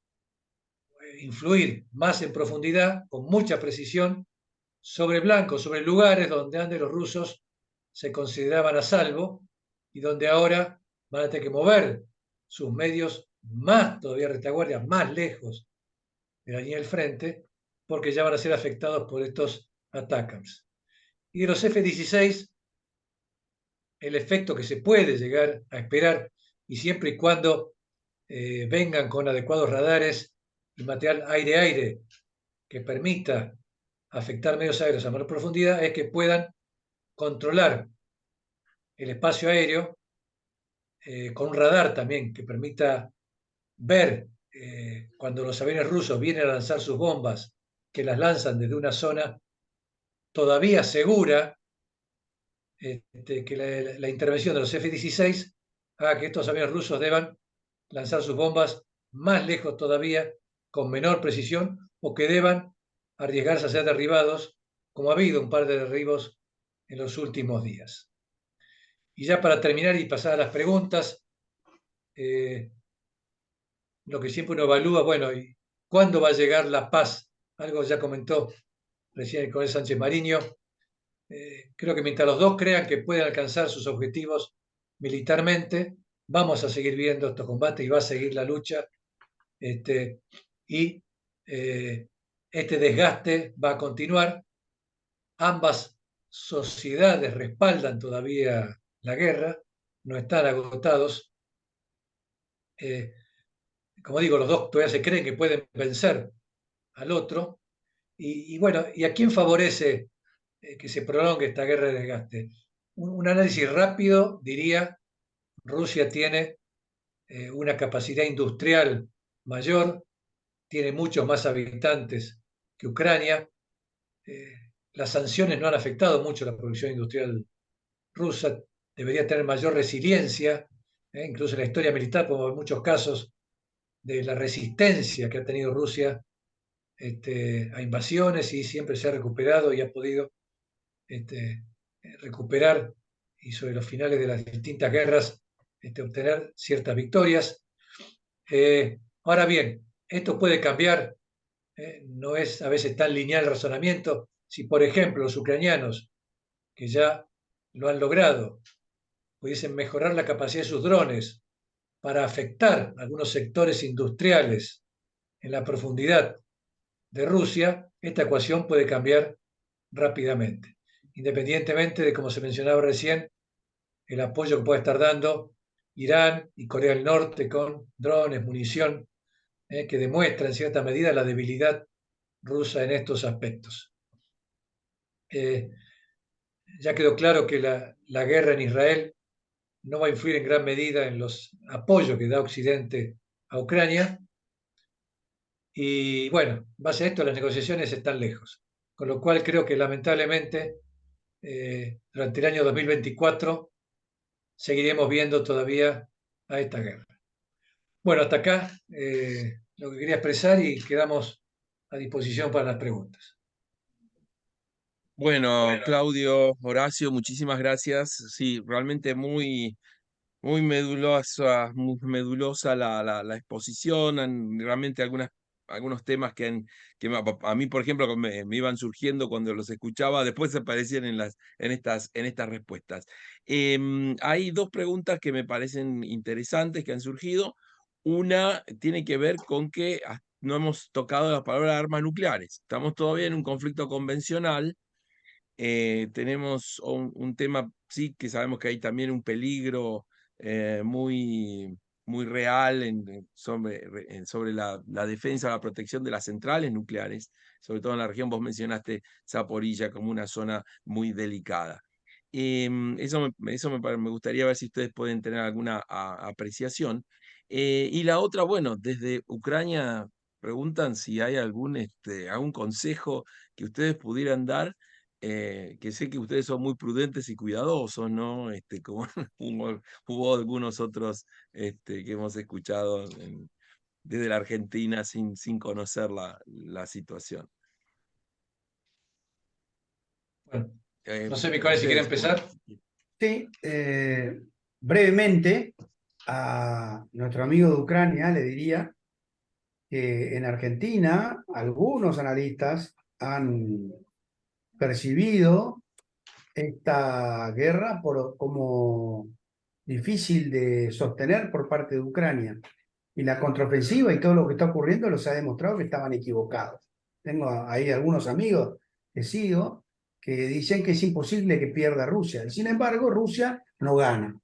influir más en profundidad, con mucha precisión, sobre blancos, sobre lugares donde antes los rusos se consideraban a salvo y donde ahora van a tener que mover sus medios más todavía retaguardia, más lejos de la línea del frente, porque ya van a ser afectados por estos ATACMS. Y de los F-16, el efecto que se puede llegar a esperar, y siempre y cuando vengan con adecuados radares y material aire-aire que permita afectar medios aéreos a menor profundidad, es que puedan controlar el espacio aéreo con un radar también que permita ver cuando los aviones rusos vienen a lanzar sus bombas, que las lanzan desde una zona todavía segura, que la intervención de los F-16 haga que estos aviones rusos deban lanzar sus bombas más lejos todavía, con menor precisión, o que deban arriesgarse a ser derribados, como ha habido un par de derribos en los últimos días. Y ya para terminar y pasar a las preguntas, lo que siempre uno evalúa, bueno, ¿y cuándo va a llegar la paz? Algo ya comentó recién el coronel Sánchez Mariño. Creo que mientras los dos crean que pueden alcanzar sus objetivos militarmente, vamos a seguir viendo estos combates y va a seguir la lucha. Y este desgaste va a continuar. Ambas sociedades respaldan todavía la guerra, no están agotados. Como digo, los dos todavía se creen que pueden vencer al otro. Y bueno, ¿y a quién favorece que se prolongue esta guerra de desgaste? Un análisis rápido diría, Rusia tiene una capacidad industrial mayor, tiene muchos más habitantes que Ucrania. Las sanciones no han afectado mucho la producción industrial rusa, debería tener mayor resiliencia, incluso en la historia militar podemos ver muchos casos de la resistencia que ha tenido Rusia a invasiones y siempre se ha recuperado y ha podido recuperar y sobre los finales de las distintas guerras obtener ciertas victorias. Ahora bien, esto puede cambiar, no es a veces tan lineal el razonamiento. Si, por ejemplo, los ucranianos, que ya lo han logrado, pudiesen mejorar la capacidad de sus drones para afectar algunos sectores industriales en la profundidad de Rusia, esta ecuación puede cambiar rápidamente, independientemente de, como se mencionaba recién, el apoyo que puede estar dando Irán y Corea del Norte con drones, munición, que demuestra en cierta medida la debilidad rusa en estos aspectos. Ya quedó claro que la guerra en Israel no va a influir en gran medida en los apoyos que da Occidente a Ucrania. Y bueno, en base a esto las negociaciones están lejos. Con lo cual creo que lamentablemente durante el año 2024 seguiremos viendo todavía a esta guerra. Bueno, hasta acá lo que quería expresar y quedamos a disposición para las preguntas. Bueno, Claudio, Horacio, muchísimas gracias. Sí, realmente muy medulosa la exposición, realmente algunos temas a mí, por ejemplo, me iban surgiendo cuando los escuchaba, después aparecían en estas respuestas. Hay dos preguntas que me parecen interesantes que han surgido. Una tiene que ver con que no hemos tocado la palabra armas nucleares. Estamos todavía en un conflicto convencional. Tenemos un tema, sí, que sabemos que hay también un peligro muy real sobre la defensa, la protección de las centrales nucleares, sobre todo en la región. Vos mencionaste Zaporilla como una zona muy delicada. Me gustaría ver si ustedes pueden tener alguna apreciación. Y la otra, bueno, desde Ucrania preguntan si hay algún consejo que ustedes pudieran dar, que sé que ustedes son muy prudentes y cuidadosos, ¿no? Como hubo algunos otros que hemos escuchado desde la Argentina sin conocer la situación. Bueno, no sé, Micael, si quiere empezar. Sí, brevemente a nuestro amigo de Ucrania le diría que en Argentina algunos analistas han percibido esta guerra como difícil de sostener por parte de Ucrania. Y la contraofensiva y todo lo que está ocurriendo los ha demostrado que estaban equivocados. Tengo ahí algunos amigos que sigo que dicen que es imposible que pierda Rusia. Y sin embargo, Rusia no gana.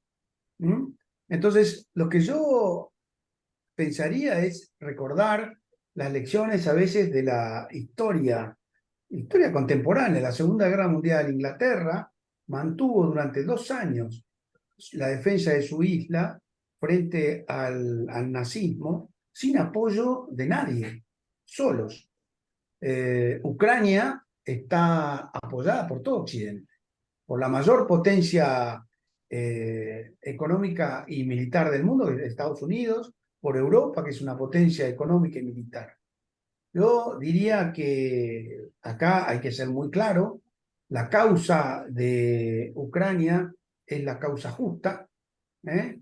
¿Mm? Entonces, lo que yo pensaría es recordar las lecciones a veces de la historia contemporánea. La Segunda Guerra Mundial, Inglaterra mantuvo durante 2 años la defensa de su isla frente al nazismo sin apoyo de nadie, solos. Ucrania está apoyada por todo Occidente, por la mayor potencia económica y militar del mundo, que es Estados Unidos, por Europa, que es una potencia económica y militar. Yo diría que acá hay que ser muy claro, la causa de Ucrania es la causa justa. ¿eh?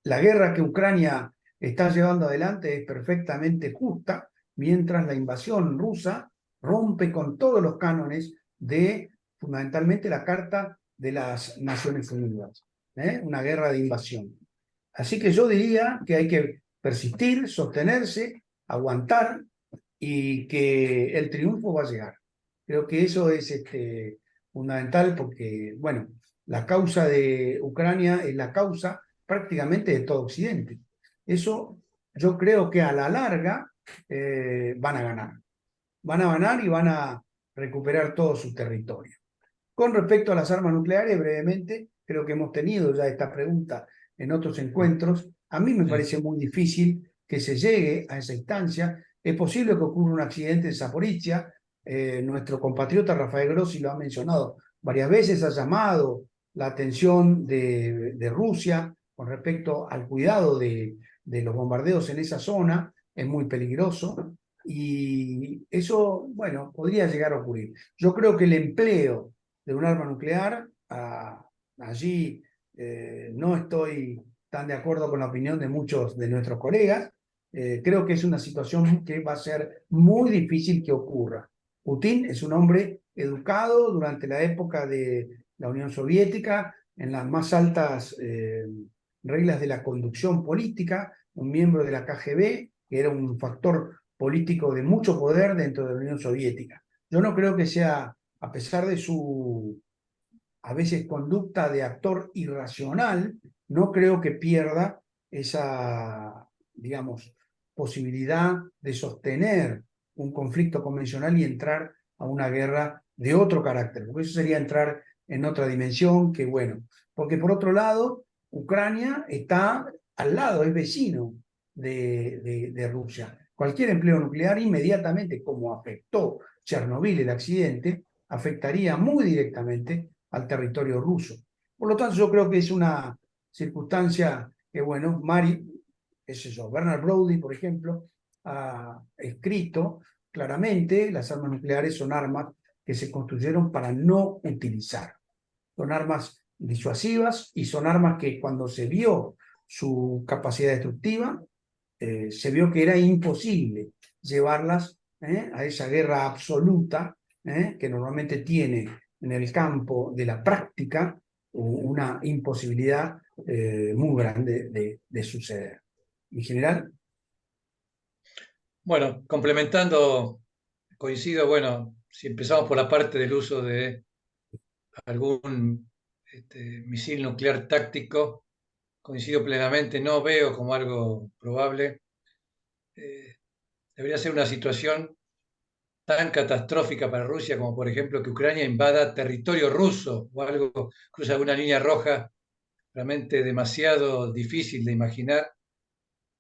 La guerra que Ucrania está llevando adelante es perfectamente justa, mientras la invasión rusa rompe con todos los cánones de fundamentalmente la Carta de las Naciones Unidas. Una guerra de invasión. Así que yo diría que hay que persistir, sostenerse, aguantar y que el triunfo va a llegar. Creo que eso es fundamental porque, bueno, la causa de Ucrania es la causa prácticamente de todo Occidente. Eso yo creo que a la larga van a ganar. Van a ganar y van a recuperar todo su territorio. Con respecto a las armas nucleares, brevemente, creo que hemos tenido ya esta pregunta en otros encuentros. A mí me parece muy difícil que se llegue a esa instancia. Es posible que ocurra un accidente en Zaporizhia. Nuestro compatriota Rafael Grossi lo ha mencionado varias veces, ha llamado la atención de Rusia con respecto al cuidado de los bombardeos en esa zona. Es muy peligroso y eso, bueno, podría llegar a ocurrir. Yo creo que el empleo de un arma nuclear, allí no estoy tan de acuerdo con la opinión de muchos de nuestros colegas. Creo que es una situación que va a ser muy difícil que ocurra. Putin es un hombre educado durante la época de la Unión Soviética, en las más altas reglas de la conducción política, un miembro de la KGB, que era un factor político de mucho poder dentro de la Unión Soviética. Yo no creo que sea, a pesar de su a veces conducta de actor irracional, no creo que pierda esa, digamos, posibilidad de sostener un conflicto convencional y entrar a una guerra de otro carácter, porque eso sería entrar en otra dimensión que, bueno, porque por otro lado, Ucrania está al lado, es vecino de Rusia. Cualquier empleo nuclear inmediatamente, como afectó Chernobyl, el accidente, afectaría muy directamente al territorio ruso. Por lo tanto, yo creo que es una circunstancia que, bueno, Bernard Brodie, por ejemplo, ha escrito claramente las armas nucleares son armas que se construyeron para no utilizar. Son armas disuasivas y son armas que cuando se vio su capacidad destructiva, se vio que era imposible llevarlas a esa guerra absoluta que normalmente tiene en el campo de la práctica una imposibilidad muy grande de suceder. En general. Bueno, complementando, coincido, bueno, si empezamos por la parte del uso de algún misil nuclear táctico, coincido plenamente, no veo como algo probable. Debería ser una situación tan catastrófica para Rusia como, por ejemplo, que Ucrania invada territorio ruso o algo, cruza una línea roja realmente demasiado difícil de imaginar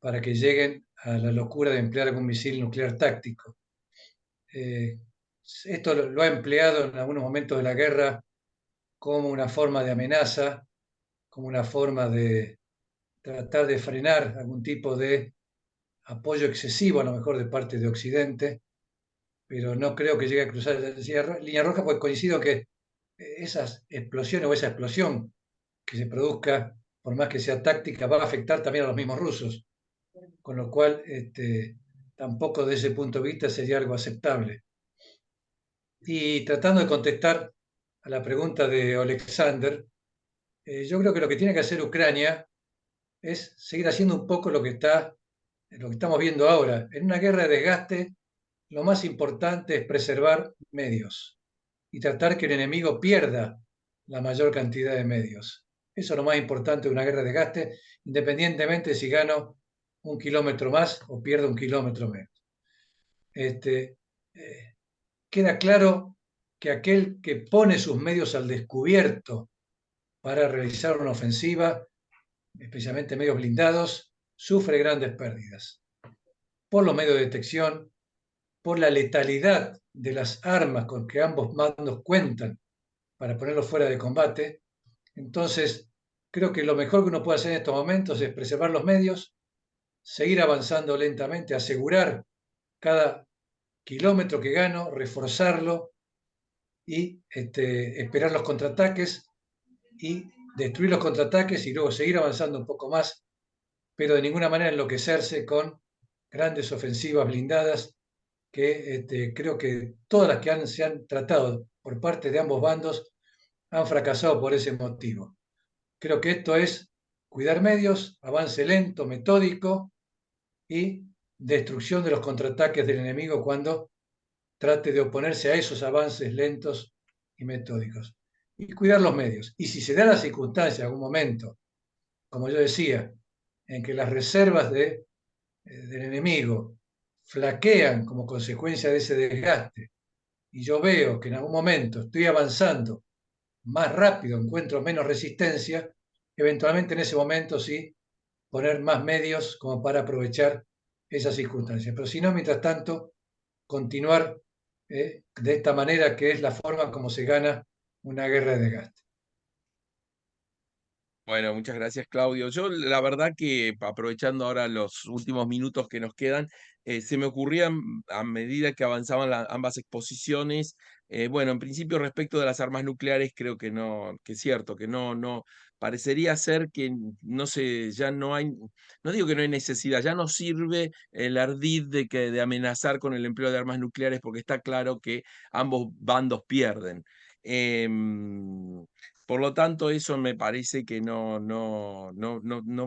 para que lleguen a la locura de emplear algún misil nuclear táctico. Esto lo ha empleado en algunos momentos de la guerra como una forma de amenaza, como una forma de tratar de frenar algún tipo de apoyo excesivo, a lo mejor de parte de Occidente, pero no creo que llegue a cruzar la línea roja, porque coincido que esas explosiones o esa explosión que se produzca, por más que sea táctica, va a afectar también a los mismos rusos, con lo cual tampoco desde ese punto de vista sería algo aceptable. Y tratando de contestar a la pregunta de Alexander, yo creo que lo que tiene que hacer Ucrania es seguir haciendo un poco lo que estamos viendo ahora. En una guerra de desgaste, lo más importante es preservar medios y tratar que el enemigo pierda la mayor cantidad de medios. Eso es lo más importante de una guerra de desgaste, independientemente si gano 1 kilómetro más o pierdo 1 kilómetro menos. Queda claro que aquel que pone sus medios al descubierto para realizar una ofensiva, especialmente medios blindados, sufre grandes pérdidas. Por los medios de detección, por la letalidad de las armas con que ambos bandos cuentan para ponerlos fuera de combate. Entonces, creo que lo mejor que uno puede hacer en estos momentos es preservar los medios, seguir avanzando lentamente, asegurar cada kilómetro que gano, reforzarlo y esperar los contraataques y destruir los contraataques y luego seguir avanzando un poco más, pero de ninguna manera enloquecerse con grandes ofensivas blindadas que creo que todas las que se han tratado por parte de ambos bandos han fracasado por ese motivo. Creo que esto es cuidar medios, avance lento, metódico y destrucción de los contraataques del enemigo cuando trate de oponerse a esos avances lentos y metódicos. Y cuidar los medios. Y si se da la circunstancia en algún momento, como yo decía, en que las reservas del enemigo flaquean como consecuencia de ese desgaste, y yo veo que en algún momento estoy avanzando más rápido, encuentro menos resistencia, eventualmente en ese momento sí poner más medios como para aprovechar esas circunstancias. Pero si no, mientras tanto, continuar de esta manera, que es la forma como se gana una guerra de desgaste. Bueno, muchas gracias, Claudio. Yo, la verdad que aprovechando ahora los últimos minutos que nos quedan, se me ocurrían a medida que avanzaban ambas exposiciones, bueno, en principio respecto de las armas nucleares, creo que no, que es cierto, que no, parecería ser que no sé, ya no hay, no digo que no hay necesidad, ya no sirve el ardid de amenazar con el empleo de armas nucleares porque está claro que ambos bandos pierden. Por lo tanto, eso me parece que no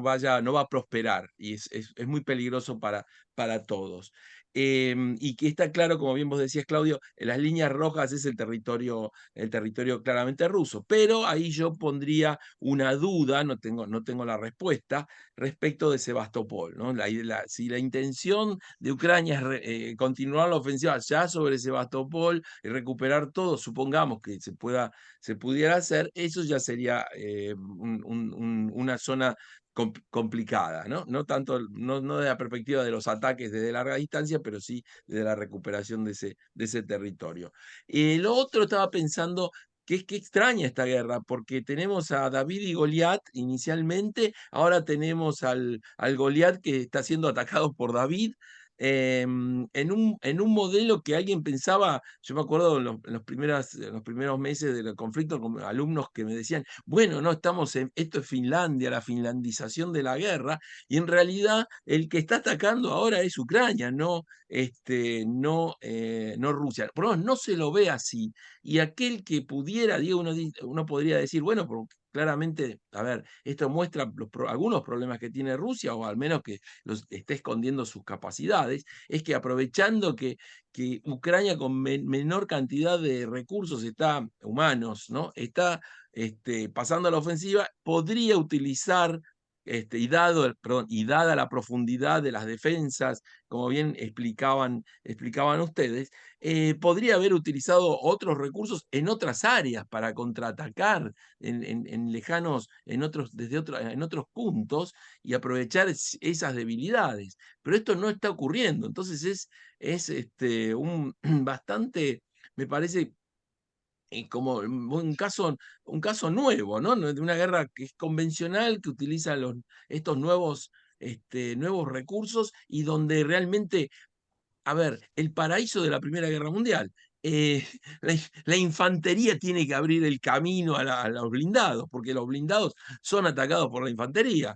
va a prosperar y es muy peligroso para todos. Y que está claro, como bien vos decías, Claudio, en las líneas rojas es el territorio claramente ruso. Pero ahí yo pondría una duda, no tengo la respuesta, respecto de Sebastopol, ¿no? Si la intención de Ucrania es continuar la ofensiva ya sobre Sebastopol y recuperar todo, supongamos que se pudiera hacer, eso ya sería una zona complicada, ¿no? No tanto, no de la perspectiva de los ataques desde larga distancia, pero sí de la recuperación de ese territorio. Lo otro estaba pensando que es que extraña esta guerra, porque tenemos a David y Goliat inicialmente, ahora tenemos al Goliat que está siendo atacado por David. en un modelo que alguien pensaba. Yo me acuerdo en los primeros meses del conflicto con alumnos que me decían, bueno, no, esto es Finlandia, la finlandización de la guerra, y en realidad el que está atacando ahora es Ucrania, no Rusia. Por lo menos no se lo ve así. Y aquel que pudiera, Diego, uno podría decir, bueno, porque claramente, a ver, esto muestra algunos problemas que tiene Rusia, o al menos que los está escondiendo sus capacidades, es que aprovechando que Ucrania con menor cantidad de recursos humanos, ¿no? Está pasando a la ofensiva, podría utilizar, y dada la profundidad de las defensas, como bien explicaban ustedes, podría haber utilizado otros recursos en otras áreas para contraatacar en lejanos, en otros puntos, y aprovechar esas debilidades. Pero esto no está ocurriendo. Entonces es bastante, me parece, como un caso nuevo, ¿no? De una guerra que es convencional, que utiliza estos nuevos recursos, y donde realmente, a ver, el paraíso de la Primera Guerra Mundial. La infantería tiene que abrir el camino a los blindados, porque los blindados son atacados por la infantería.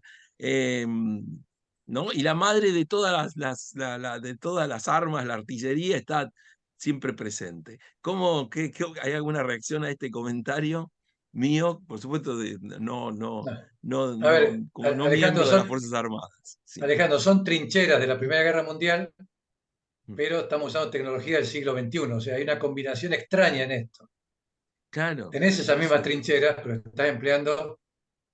¿No? Y la madre de todas de todas las armas, la artillería, está siempre presente. ¿Hay alguna reacción a este comentario mío? Por supuesto, A ver, como no Alejandro, miembro de las Fuerzas Armadas. Sí. Alejandro, son trincheras de la Primera Guerra Mundial, Mm. pero estamos usando tecnología del siglo XXI. O sea, hay una combinación extraña en esto. Claro, Tenés esas mismas sí. trincheras, pero estás empleando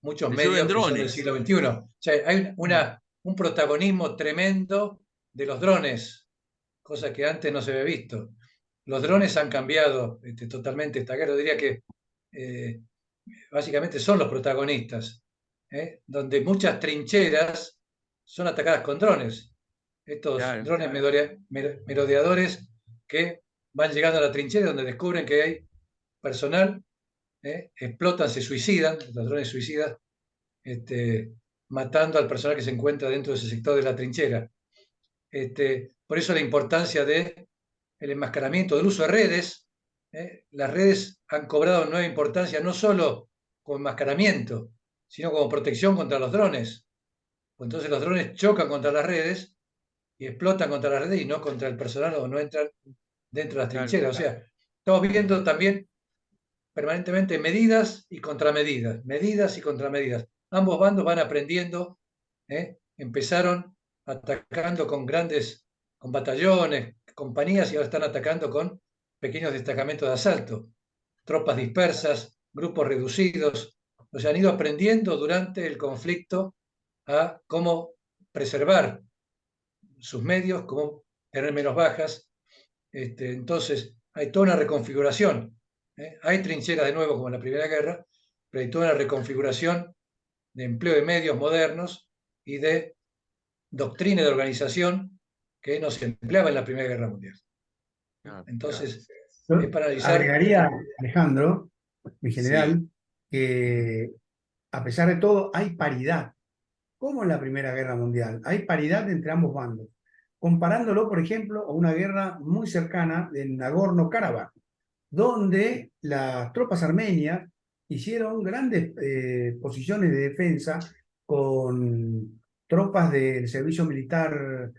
muchos Se llueven medios que son del drones. siglo XXI. O sea, hay Mm. un protagonismo tremendo de los drones, cosa que antes no se había visto. Los drones han cambiado totalmente esta guerra. Yo diría que eh, básicamente son los protagonistas, donde muchas trincheras son atacadas con drones. Estos Claro, drones merodeadores que van llegando a la trinchera donde descubren que hay personal, explotan, se suicidan, los drones suicidas, matando al personal que se encuentra dentro de ese sector de la trinchera. Por eso la importancia del enmascaramiento, del uso de redes. Las redes han cobrado nueva importancia no solo como enmascaramiento, sino como protección contra los drones. Entonces los drones chocan contra las redes y explotan contra las redes y no contra el personal, o no entran dentro de las claro. trincheras. O sea, estamos viendo también permanentemente medidas y contramedidas, medidas y contramedidas. Ambos bandos van aprendiendo, empezaron atacando con batallones, compañías, y ahora están atacando con pequeños destacamentos de asalto, tropas dispersas, grupos reducidos. O sea, han ido aprendiendo durante el conflicto a cómo preservar sus medios, cómo tener menos bajas. Entonces, hay toda una reconfiguración. Hay trincheras de nuevo como en la Primera Guerra, pero hay toda una reconfiguración de empleo de medios modernos y de doctrina de organización que no se empleaba en la Primera Guerra Mundial. Claro, Entonces, Yo es para analizar. agregaría, Alejandro, mi sí, general, que a pesar de todo hay paridad, como en la Primera Guerra Mundial, hay paridad entre ambos bandos, comparándolo, por ejemplo, a una guerra muy cercana en Nagorno-Karabaj, donde las tropas armenias hicieron grandes posiciones de defensa con tropas del servicio militar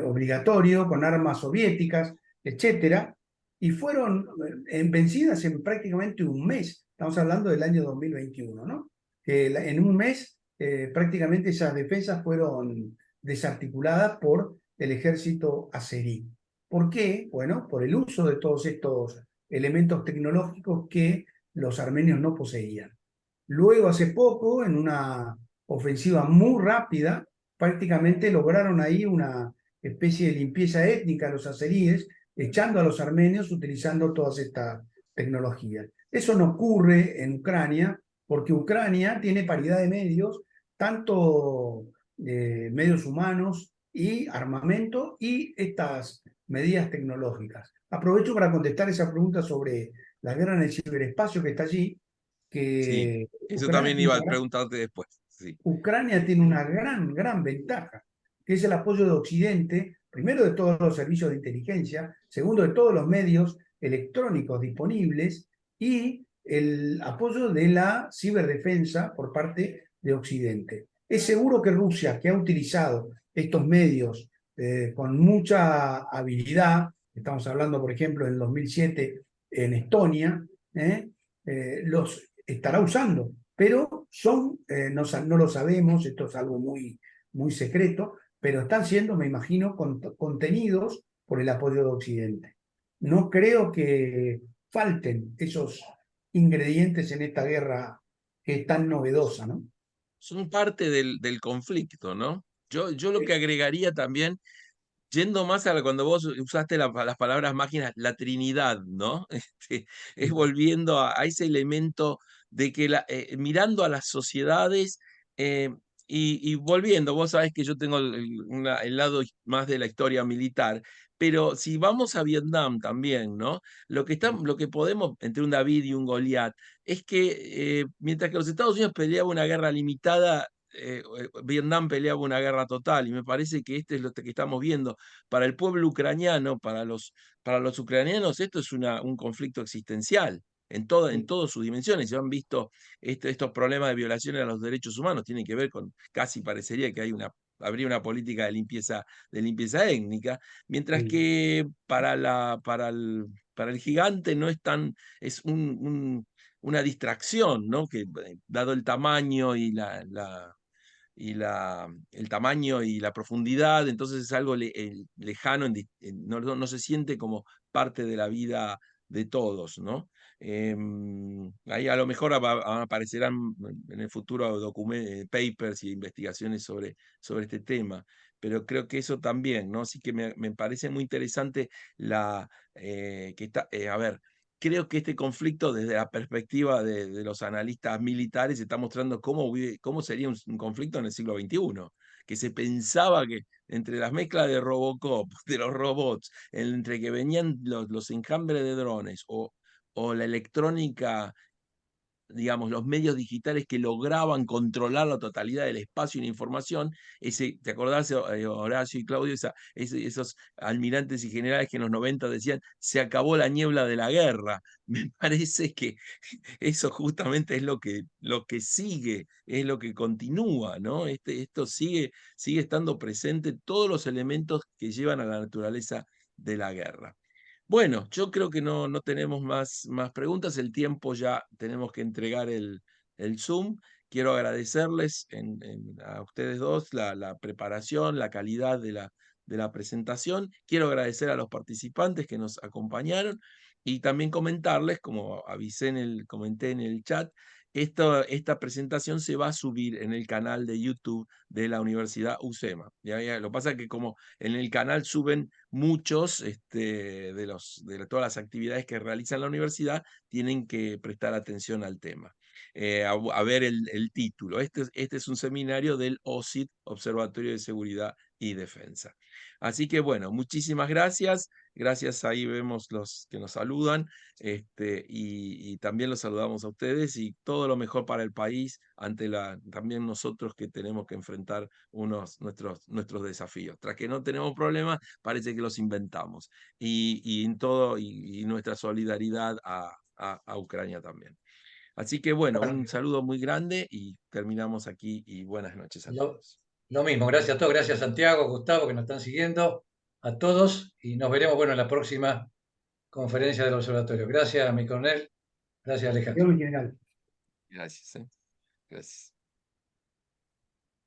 obligatorio, con armas soviéticas, etcétera, y fueron vencidas en prácticamente un mes. Estamos hablando del año 2021, ¿no? Que en un mes prácticamente esas defensas fueron desarticuladas por el ejército azerí. ¿Por qué? Bueno, por el uso de todos estos elementos tecnológicos que los armenios no poseían. Luego, hace poco, en una ofensiva muy rápida, prácticamente lograron ahí una especie de limpieza étnica los azeríes, echando a los armenios utilizando todas estas tecnologías. Eso no ocurre en Ucrania, porque Ucrania tiene paridad de medios, tanto medios humanos y armamento, y estas medidas tecnológicas. Aprovecho para contestar esa pregunta sobre la guerra en el ciberespacio que está allí, sí. que Eso también iba a preguntarte después. Sí. Ucrania tiene una gran ventaja, que es el apoyo de Occidente primero de todos los servicios de inteligencia, segundo de todos los medios electrónicos disponibles y el apoyo de la ciberdefensa por parte de Occidente. Es seguro que Rusia, que ha utilizado estos medios con mucha habilidad, estamos hablando, por ejemplo, en 2007 en Estonia, los estará usando, pero no lo sabemos, esto es algo muy secreto, pero están siendo, me imagino, contenidos por el apoyo de Occidente. No creo que falten esos ingredientes en esta guerra que es tan novedosa, ¿no? Son parte del conflicto, ¿no? Yo lo que agregaría también, yendo más a cuando vos usaste las palabras mágicas, la Trinidad, ¿no? Es volviendo a ese elemento de que mirando a las sociedades eh, y volviendo, vos sabés que yo tengo el lado más de la historia militar, pero si vamos a Vietnam también, ¿no? Lo que podemos, entre un David y un Goliat, es que mientras que los Estados Unidos peleaban una guerra limitada, Vietnam peleaba una guerra total, y me parece que este es lo que estamos viendo. Para el pueblo ucraniano, para los ucranianos, esto es un conflicto existencial en todas sus dimensiones. Se han visto estos problemas de violaciones a los derechos humanos, tienen que ver con, casi parecería que habría una política de limpieza étnica, mientras que para el gigante no es tan, es una distracción, ¿no? Que dado el tamaño el tamaño y la profundidad, entonces es algo lejano, no se siente como parte de la vida de todos, ¿no? Ahí a lo mejor aparecerán en el futuro papers y investigaciones sobre este tema, pero creo que eso también, ¿no? Así que me parece muy interesante que está, a ver, creo que este conflicto, desde la perspectiva de los analistas militares, está mostrando cómo sería un conflicto en el siglo XXI, que se pensaba que entre las mezclas de Robocop, de los robots, entre que venían los enjambres de drones o la electrónica, digamos, los medios digitales que lograban controlar la totalidad del espacio y la información, ¿te acordás, Horacio y Claudio, esos almirantes y generales que en los 90 decían, se acabó la niebla de la guerra? Me parece que eso justamente es lo que sigue, es lo que continúa, ¿no? Esto sigue estando presente, todos los elementos que llevan a la naturaleza de la guerra. Bueno, yo creo que no tenemos más preguntas. El tiempo ya tenemos que entregar el Zoom. Quiero agradecerles a ustedes dos la preparación, la calidad de la presentación. Quiero agradecer a los participantes que nos acompañaron y también comentarles, como comenté en el chat, esta presentación se va a subir en el canal de YouTube de la Universidad UCEMA. Lo que pasa es que como en el canal suben muchos de todas las actividades que realiza la universidad, tienen que prestar atención al tema. A ver el título. Este es un seminario del OSID, Observatorio de Seguridad y Defensa. Así que bueno, muchísimas gracias. Gracias, ahí vemos los que nos saludan, y también los saludamos a ustedes y todo lo mejor para el país ante también nosotros que tenemos que enfrentar nuestros desafíos. Tras que no tenemos problemas, parece que los inventamos. Y nuestra solidaridad a Ucrania también. Así que bueno, un saludo muy grande y terminamos aquí y buenas noches a todos. Lo mismo, gracias a todos, gracias Santiago, Gustavo, que nos están siguiendo, a todos, y nos veremos, bueno, en la próxima conferencia del observatorio. Gracias, mi coronel, gracias, Alejandro. Yo, mi general. Gracias. Gracias.